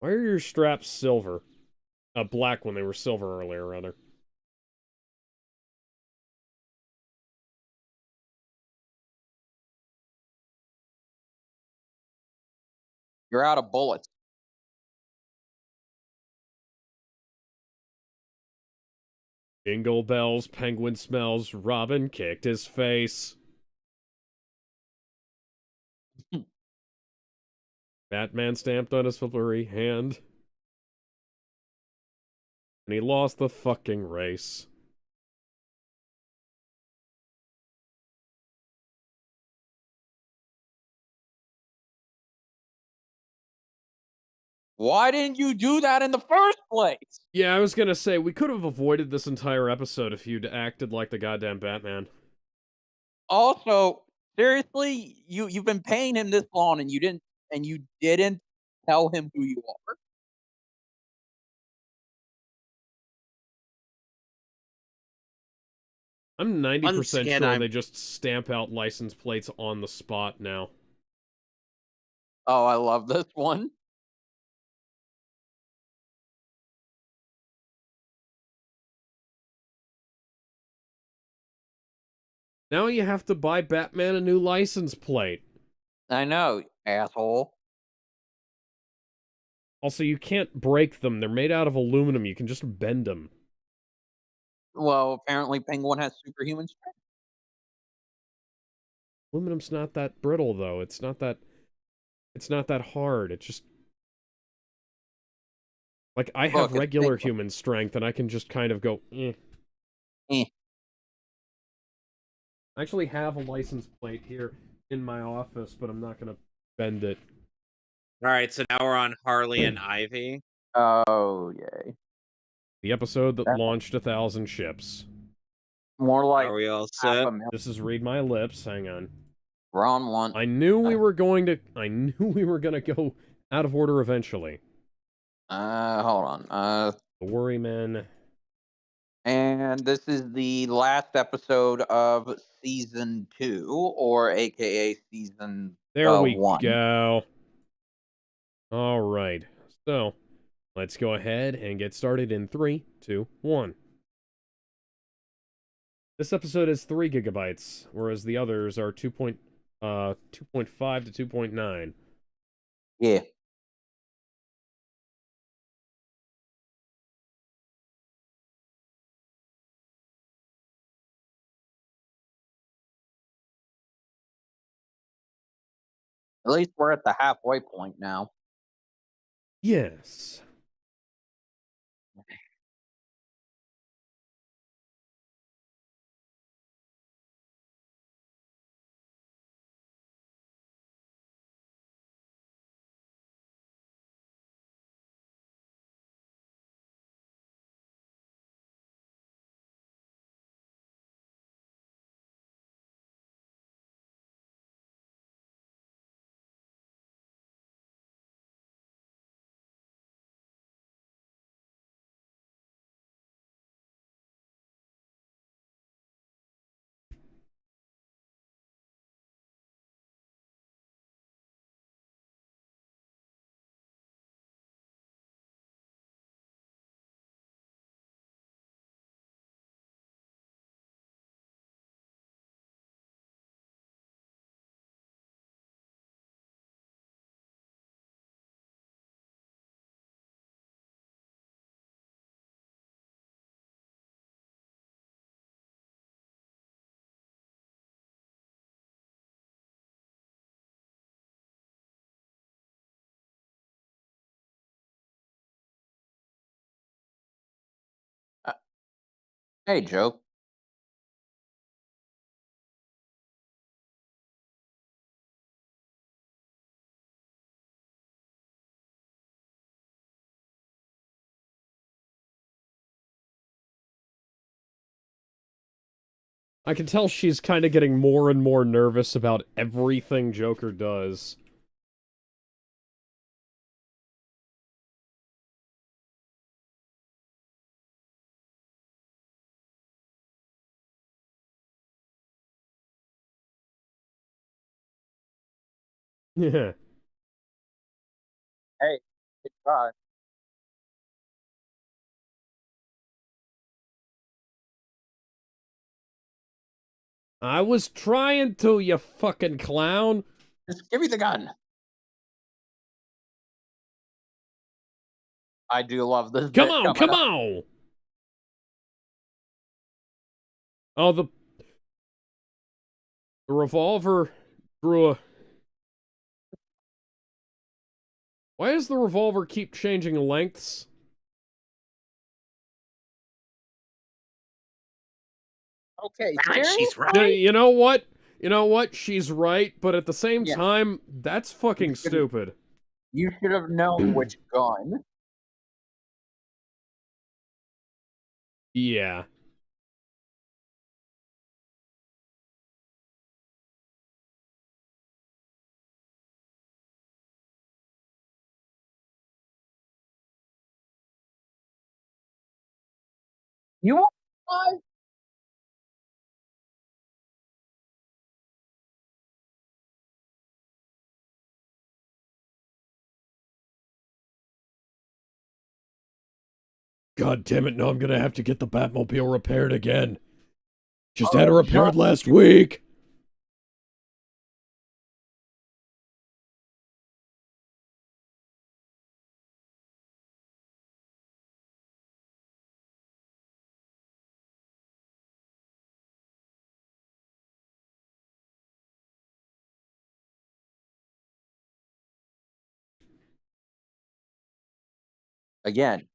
Why are your straps silver? Black when they were silver earlier, rather. You're out of bullets. Jingle bells, penguin smells, Robin kicked his face. Batman stamped on his flippery hand. And he lost the fucking race. Why didn't you do that in the first place? Yeah, I was gonna say, we could have avoided this entire episode if you'd acted like the goddamn Batman. Also, seriously, you've been paying him this long and you didn't tell him who you are. I'm 90% again, sure I'm- they just stamp out license plates on the spot now. Oh, I love this one. Now you have to buy Batman a new license plate. I know, asshole. Also, you can't break them. They're made out of aluminum. You can just bend them. Well, apparently Penguin has superhuman strength. Aluminum's not that brittle, though. It's not that hard. It's just... Like, I have Look, it's regular Penguin. human strength, and I can just kind of go, eh. Eh. I actually have a license plate here in my office, but I'm not gonna bend it. All right, so now we're on Harley and Ivy. Oh, yay. The episode that That- launched 1,000 ships. More like Are we all half set? a million. This is Read My Lips. Hang on. We're on one. I knew we were gonna go out of order eventually. Hold on. The Worry Men. And this is the last episode of season 2, or AKA season There we 1. go. All right. So, Let's go ahead and get started in 3, 2, 1. This episode is 3 gigabytes, whereas the others are 2.5 to 2.9. Yeah. At least we're at the halfway point now. Yes. Uh, Hey, Joe. I can tell she's kind of getting more and more nervous about everything Joker does. Yeah. Hey, good try. I was trying to, you fucking clown. Just give me the gun. I do love this Come bit on, coming come up. on! Oh, the revolver drew a... Why does the revolver keep changing lengths? Okay, Damn it, she's No, right. you know what? You know what? She's right, but at the same Yeah. time, that's fucking stupid. You should have known which gun. Yeah. You want five? God damn it, now I'm gonna have to get the Batmobile repaired again. Just had it repaired John, last week. again.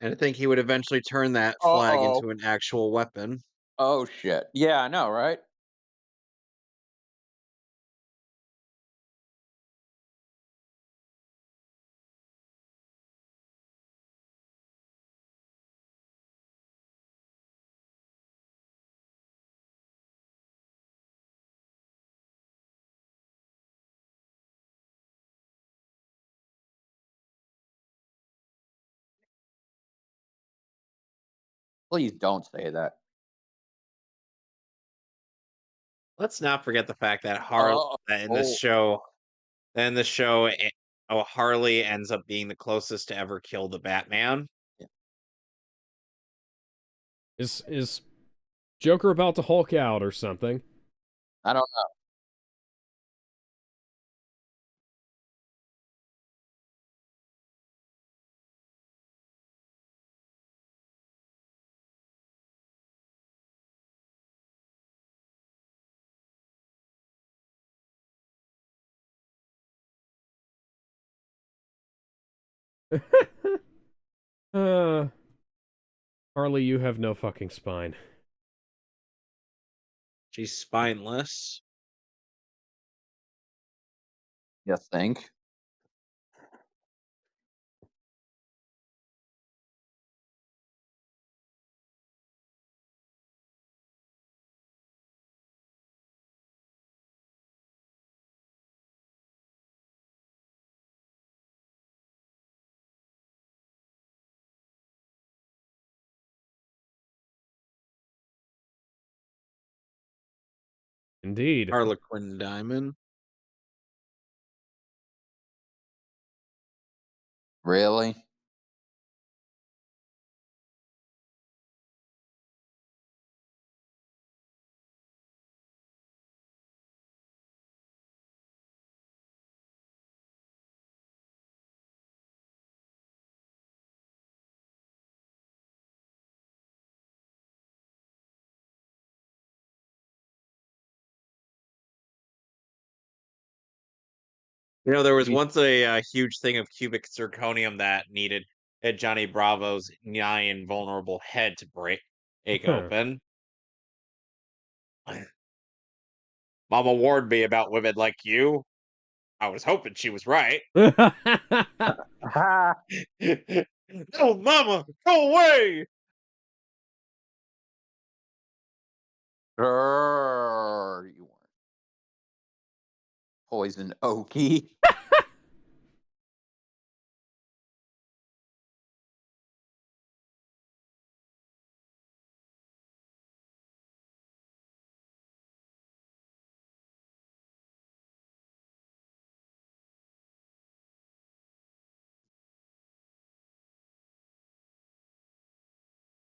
And I think he would eventually turn that flag Uh-oh. into an actual weapon. Oh, shit. Yeah, I know, right? Please don't say that. Let's not forget the fact that Oh, that oh, in the show, Harley ends up being the closest to ever kill the Batman. Is Joker about to Hulk out or something? I don't uh, Harley, you have no fucking spine. She's spineless. You think? Indeed. Harlequin Diamond. Really? You know, there was Ye- once a huge thing of cubic zirconium that needed Johnny Bravo's nigh invulnerable head to break Huh. open. Mama warned me about women like you. I was hoping she was right. Ha! No, Mama, go away! Grrr, you weren't poison oaky.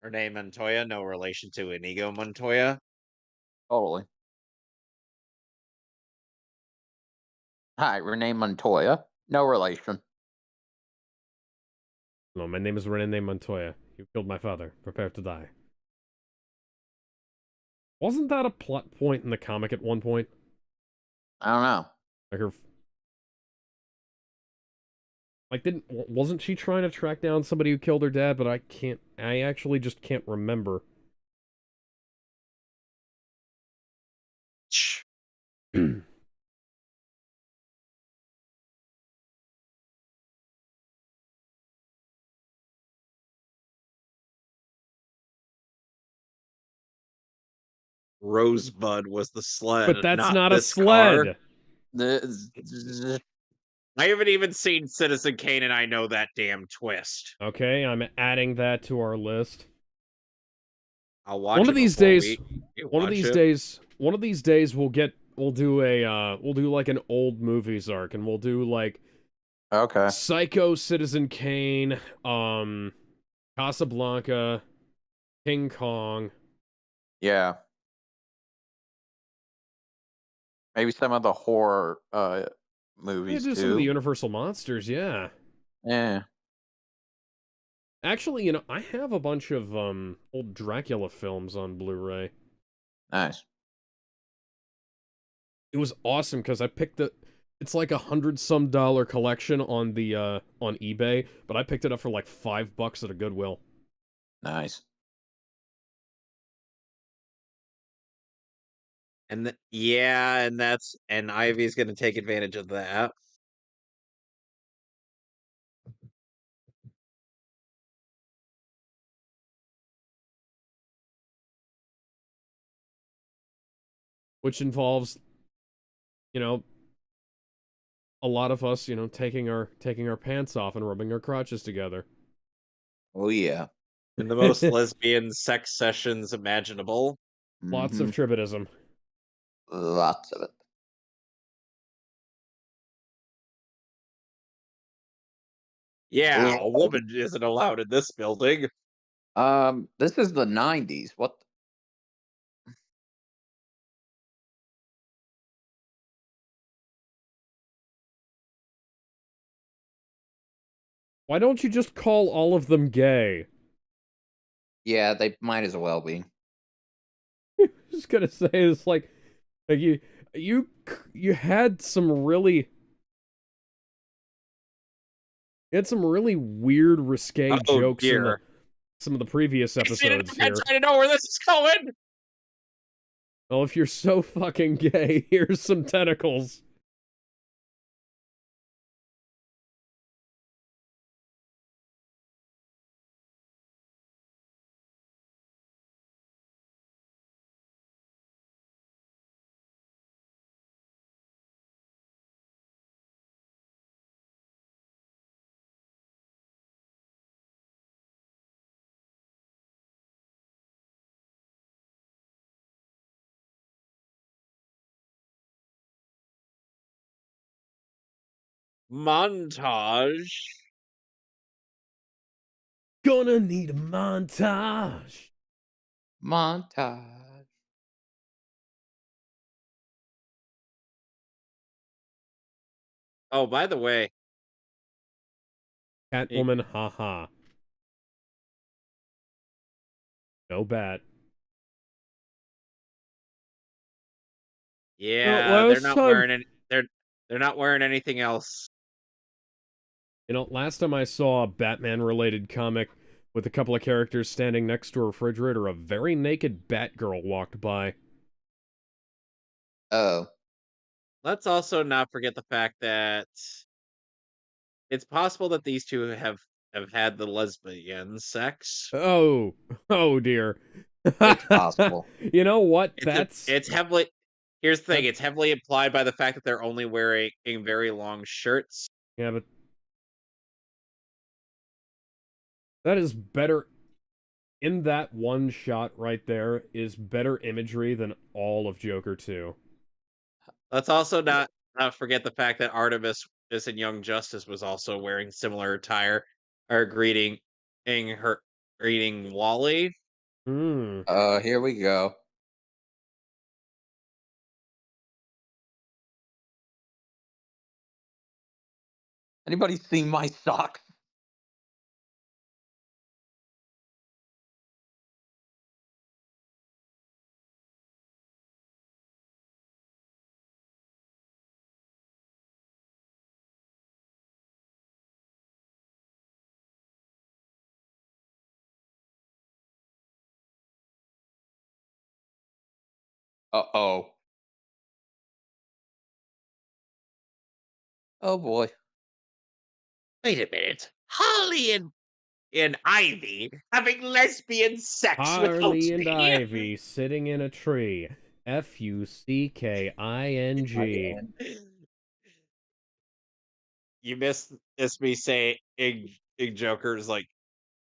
Renee Montoya, no relation to Inigo Montoya. Totally. Hi, Renee Montoya. No relation. No, my name is Renee Montoya. You killed my father. Prepare to die. Wasn't that a plot point in the comic at one point? I don't know. Like her, like wasn't she trying to track down somebody who killed her dad? But I actually just can't remember. Shh. Rosebud was the sled, But that's not not a this car. sled. The, I haven't even seen Citizen Kane, and I know that damn twist. Okay, I'm adding that to our list. I'll watch One it of these before days, we watch it. one of these days we'll do like an old movies arc, and we'll do like okay. Psycho, Citizen Kane, Casablanca, King Kong. Yeah. Maybe some of the horror Yeah, movies do some of the too. Universal monsters, yeah. Yeah. Actually, I have a bunch of old Dracula films on Blu-ray. Nice. It was awesome because I picked it's like $100 some collection on the on eBay, but I picked it up for like $5 at a Goodwill. Nice. And yeah, and Ivy's gonna take advantage of that. Which involves, you know, a lot of us, taking our pants off and rubbing our crotches together. Oh yeah. In the most lesbian sex sessions imaginable. Lots of Mm-hmm. tribadism. Lots of it. Yeah, Well, a woman isn't allowed in this building. this is the '90s. What? Why don't you just call all of them gay? Yeah, they might as well be. Just gonna say it's like you had some really weird risque Oh jokes in the dear. some of the previous I see it in episodes my head here. trying to know where this is going. Well, if you're so fucking gay, here's some tentacles. Montage. Gonna need a montage. Montage. Oh, by the way, y- Catwoman, haha. No bat. yeah, they're Last not time, wearing any, they're not wearing anything else. last time I saw a Batman-related comic with a couple of characters standing next to a refrigerator, a very naked Batgirl walked by. Oh. Let's also not forget the fact that it's possible that these two have had the lesbian sex. Oh, oh dear. It's possible. You know what? It's heavily Here's the thing, That, it's heavily implied by the fact that they're only wearing very long shirts. yeah, but that is better. In that one shot right there is better imagery than all of Joker 2. Let's also not forget the fact that Artemis is in Young Justice was also wearing similar attire or greeting Wally. Hmm. Here we go. Anybody seen my socks? Uh-oh. Oh boy. Wait a minute. Holly and Ivy having lesbian sex without Harley and me? Ivy sitting in a tree. Fucking. You missed me saying Joker's like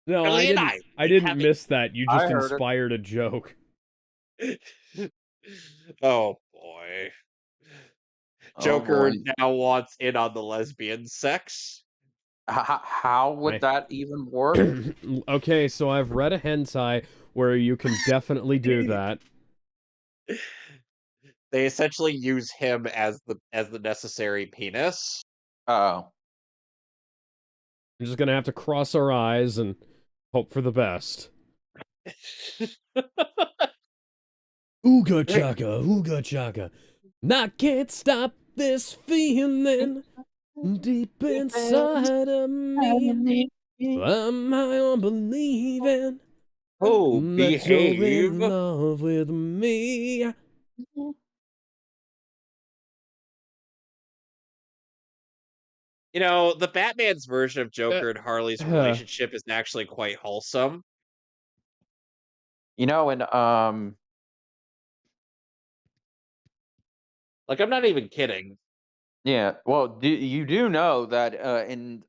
No, Harley and Ivy I didn't having miss that. You I just heard it. inspired a joke. Oh boy. Oh Joker boy. now wants in on the lesbian sex. How would I that even work? Okay, so I've read a hentai where you can definitely do that. They essentially use him as the necessary penis. Oh. We're just gonna have to cross our eyes and hope for the best. Ooga chaka, ooga chaka. I can't stop this feeling deep inside of me. I'm high on believing Oh, that you're behave. in love with me. You know, the Batman's version of Uh, Joker and Harley's uh, relationship is actually quite wholesome. You know, and Like, I'm not even kidding. yeah, well, you do know that in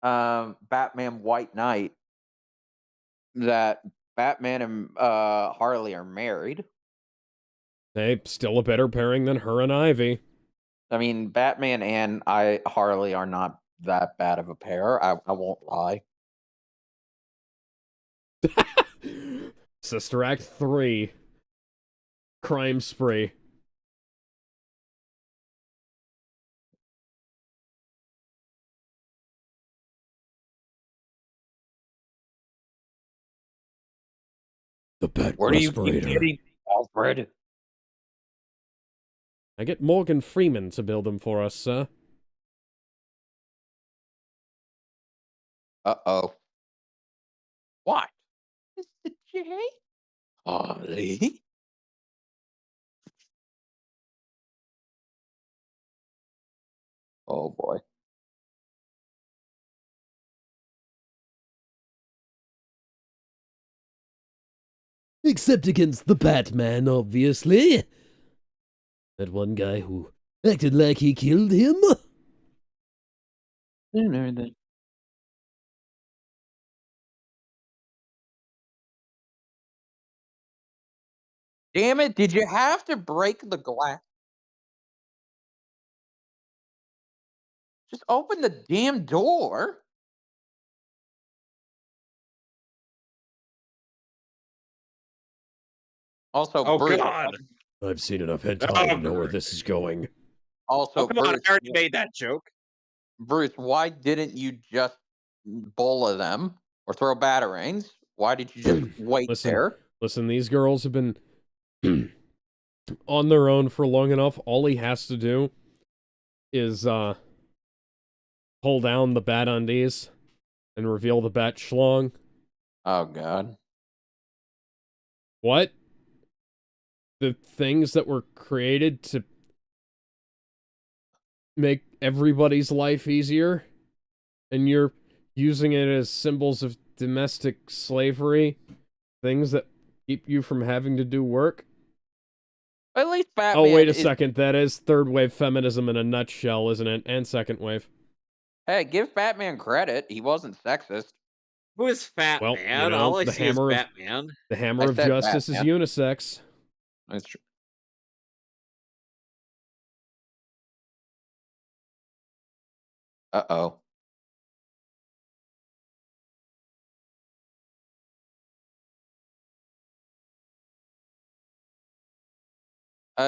Batman White Knight that Batman and Harley are married. Hey, still a better pairing than her and Ivy. I mean, Batman and Harley are not that bad of a pair. I won't lie. Sister Act 3. Crime spree. The Bat Where do you keep Respirator. getting, Alfred? I get Morgan Freeman to build them for us, sir. Uh-oh. What? Mr. J? Harley? Oh, boy. Except against the Batman, obviously. That one guy who acted like he killed him. Damn it, did you have to break the glass? Just open the damn door. Also, Oh Bruce. God! I've seen enough hentai Oh, to know where this is going. Also, Oh come on! Bruce. I already made that joke. Bruce, why didn't you just bola them or throw batarangs? Why did you just wait there? Listen, these girls have been on their own for long enough. All he has to do is pull down the bat undies and reveal the bat schlong. Oh God. What? The things that were created to make everybody's life easier, and you're using it as symbols of domestic slavery, things that keep you from having to do work. At least Batman. Oh, wait a second. That is third wave feminism in a nutshell, isn't it? And second wave. Hey, give Batman credit. He wasn't sexist. Who is Fat Well, Man? you know, All I the see is hammer of Batman. the hammer I of said justice is Batman. unisex. That's true. Uh-oh.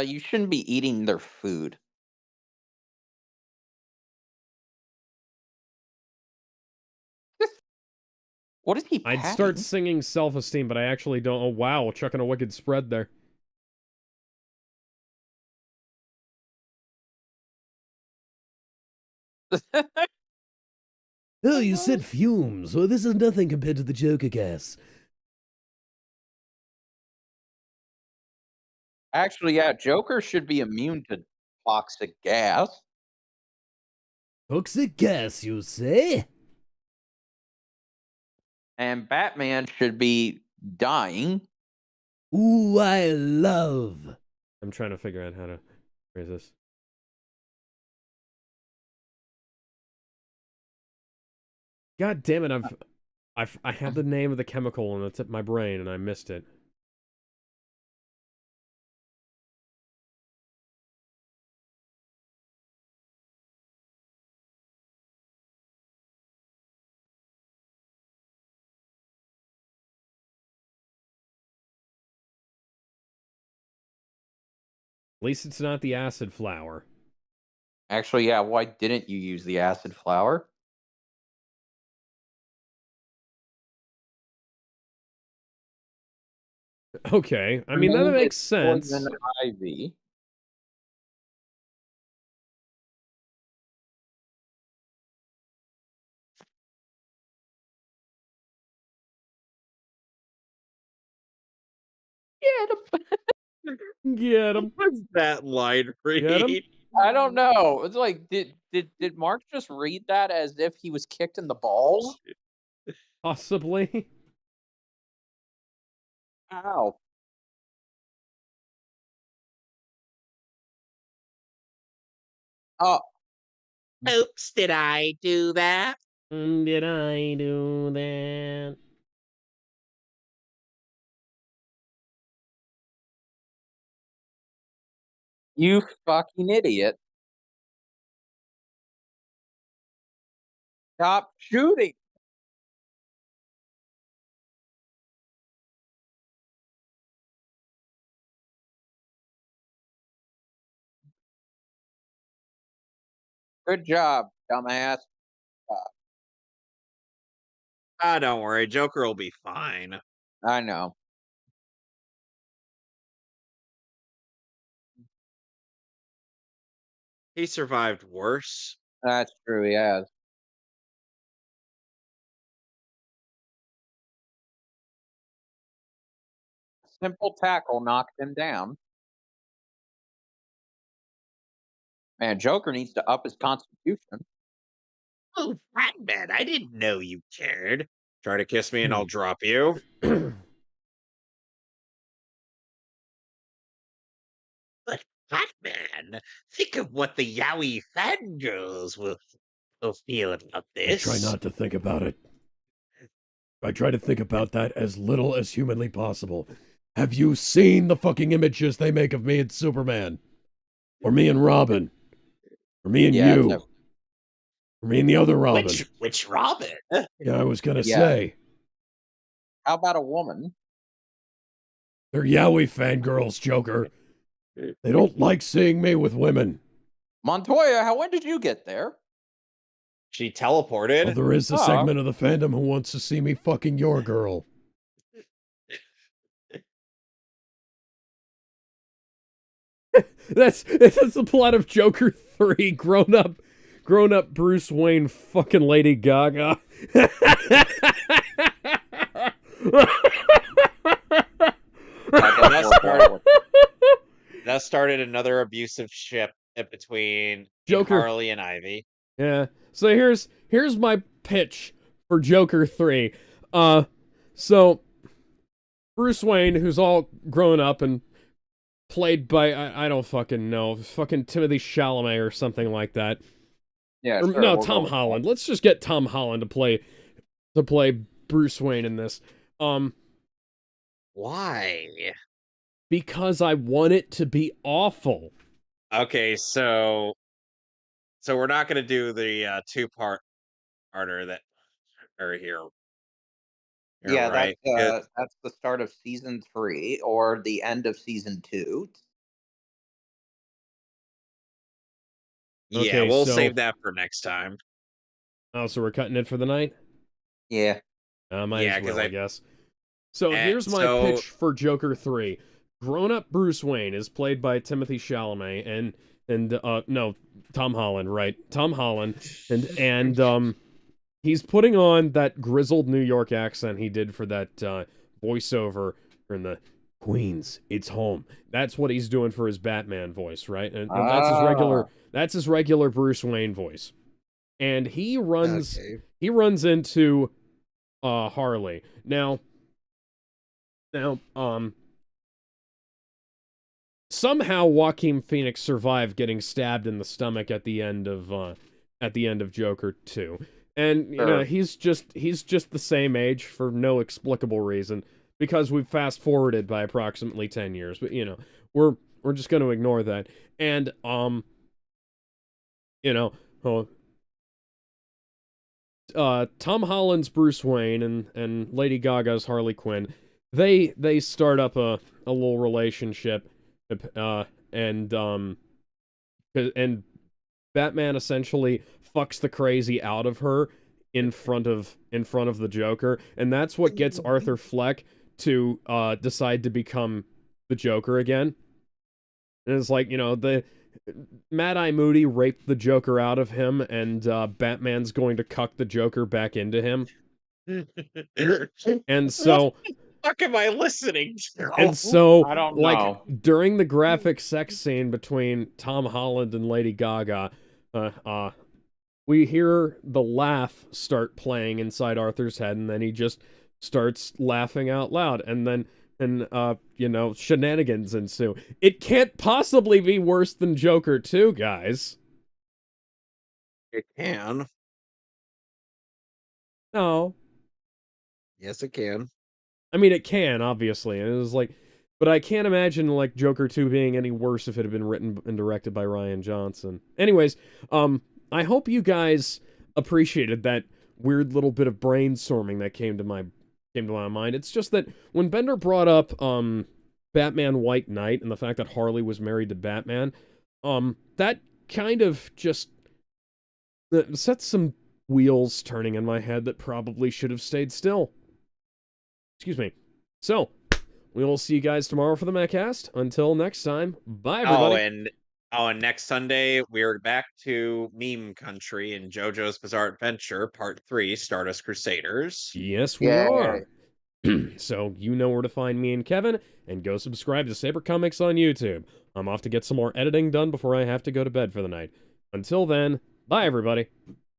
You shouldn't be eating their food. What is he I'd start patting? singing self-esteem, but I actually don't. Oh, wow, chucking a wicked spread there. Oh, you said fumes. Well, this is nothing compared to the Joker gas. Actually, yeah, Joker should be immune to toxic gas. Toxic gas, you say? And Batman should be dying. Ooh, I love. I'm trying to figure out how to phrase this. God damn it, I had the name of the chemical and it's at my brain and I missed it. At least it's not the acid flower. Actually, yeah, why didn't you use the acid flower? Okay, I mean, that Remove makes its sense. poison ivy. Get him. What's that line Get him. read? I don't know. It's like, did Mark just read that as if he was kicked in the balls? Possibly. Ow. Oh, Oops, did I do that? Did I do that? You fucking idiot. Stop shooting. Good job, dumbass. Ah, don't worry. Joker will be fine. I know. He survived worse. That's true, he has. Simple tackle knocked him down. Man, Joker needs to up his constitution. Oh, Batman, I didn't know you cared. Try to kiss me and I'll drop you. But Batman, think of what the Yowie fangirls will feel about I this. try not to think about it. I try to think about that as little as humanly possible. Have you seen the fucking images they make of me and Superman? Or me and Robin? Or me and Yeah, you? Or me and the other Robin? Which Robin? Yeah, I was gonna Yeah. say. How about a woman? They're Yowie fangirls, Joker. They don't like seeing me with women. Montoya, when did you get there? She teleported. Well, there is a Oh. segment of the fandom who wants to see me fucking your girl. That's the plot of Joker 3. Grown up Bruce Wayne fucking Lady Gaga. That started another abusive ship between Joker. Harley and Ivy. Yeah. So here's my pitch for Joker 3. So Bruce Wayne, who's all grown up and played by I don't fucking know, fucking Timothy Chalamet or something like that. Yeah, Or, sure, no, we'll Tom go. Holland. Let's just get Tom Holland to play Bruce Wayne in this. Why? Because I want it to be awful. Okay, so we're not gonna do the two-parter that are here. You're Yeah, right. Good. that's the start of season 3 or the end of season 2. Yeah, Okay, we'll so- save that for next time. Oh, so we're cutting it for the night? Yeah. Might Yeah, as 'cause well, I guess. So Eh, here's my so- pitch for Joker 3. Grown-up Bruce Wayne is played by Timothy Chalamet and no, Tom Holland, right? Tom Holland and he's putting on that grizzled New York accent he did for that voiceover in the Queens, it's home. That's what he's doing for his Batman voice, right? And that's his regular Bruce Wayne voice. And he runs into Harley. Now somehow Joaquin Phoenix survived getting stabbed in the stomach at the end of Joker 2. And you know, Sure. he's just the same age for no explicable reason because we've fast forwarded by approximately 10 years. But you know, we're just going to ignore that. And you know, Tom Holland's Bruce Wayne and Lady Gaga's Harley Quinn, they start up a little relationship, and Batman essentially fucks the crazy out of her in front of the Joker, and that's what gets Arthur Fleck to decide to become the Joker again. And it's like, you know, the Mad Eye Moody raped the Joker out of him, and Batman's going to cuck the Joker back into him. And so, what the fuck am I listening to? and so, I don't like, know. during the graphic sex scene between Tom Holland and Lady Gaga, we hear the laugh start playing inside Arthur's head, and then he just starts laughing out loud, and then you know, shenanigans ensue. It can't possibly be worse than Joker 2, guys. It can. No. Yes, it can. I mean, it can, obviously. And it was like, But I can't imagine, like, Joker 2 being any worse if it had been written and directed by Ryan Johnson. Anyways, I hope you guys appreciated that weird little bit of brainstorming that came to my mind. It's just that when Bender brought up, Batman White Knight and the fact that Harley was married to Batman, that kind of just sets some wheels turning in my head that probably should have stayed still. Excuse me. So, we will see you guys tomorrow for the MehCast. Until next time, bye everybody. And next Sunday we're back to meme country in JoJo's Bizarre Adventure Part 3, Stardust Crusaders. Yes, we are. So, you know where to find me and Kevin, and go subscribe to Saber Comics on YouTube. I'm off to get some more editing done before I have to go to bed for the night. Until then, bye everybody.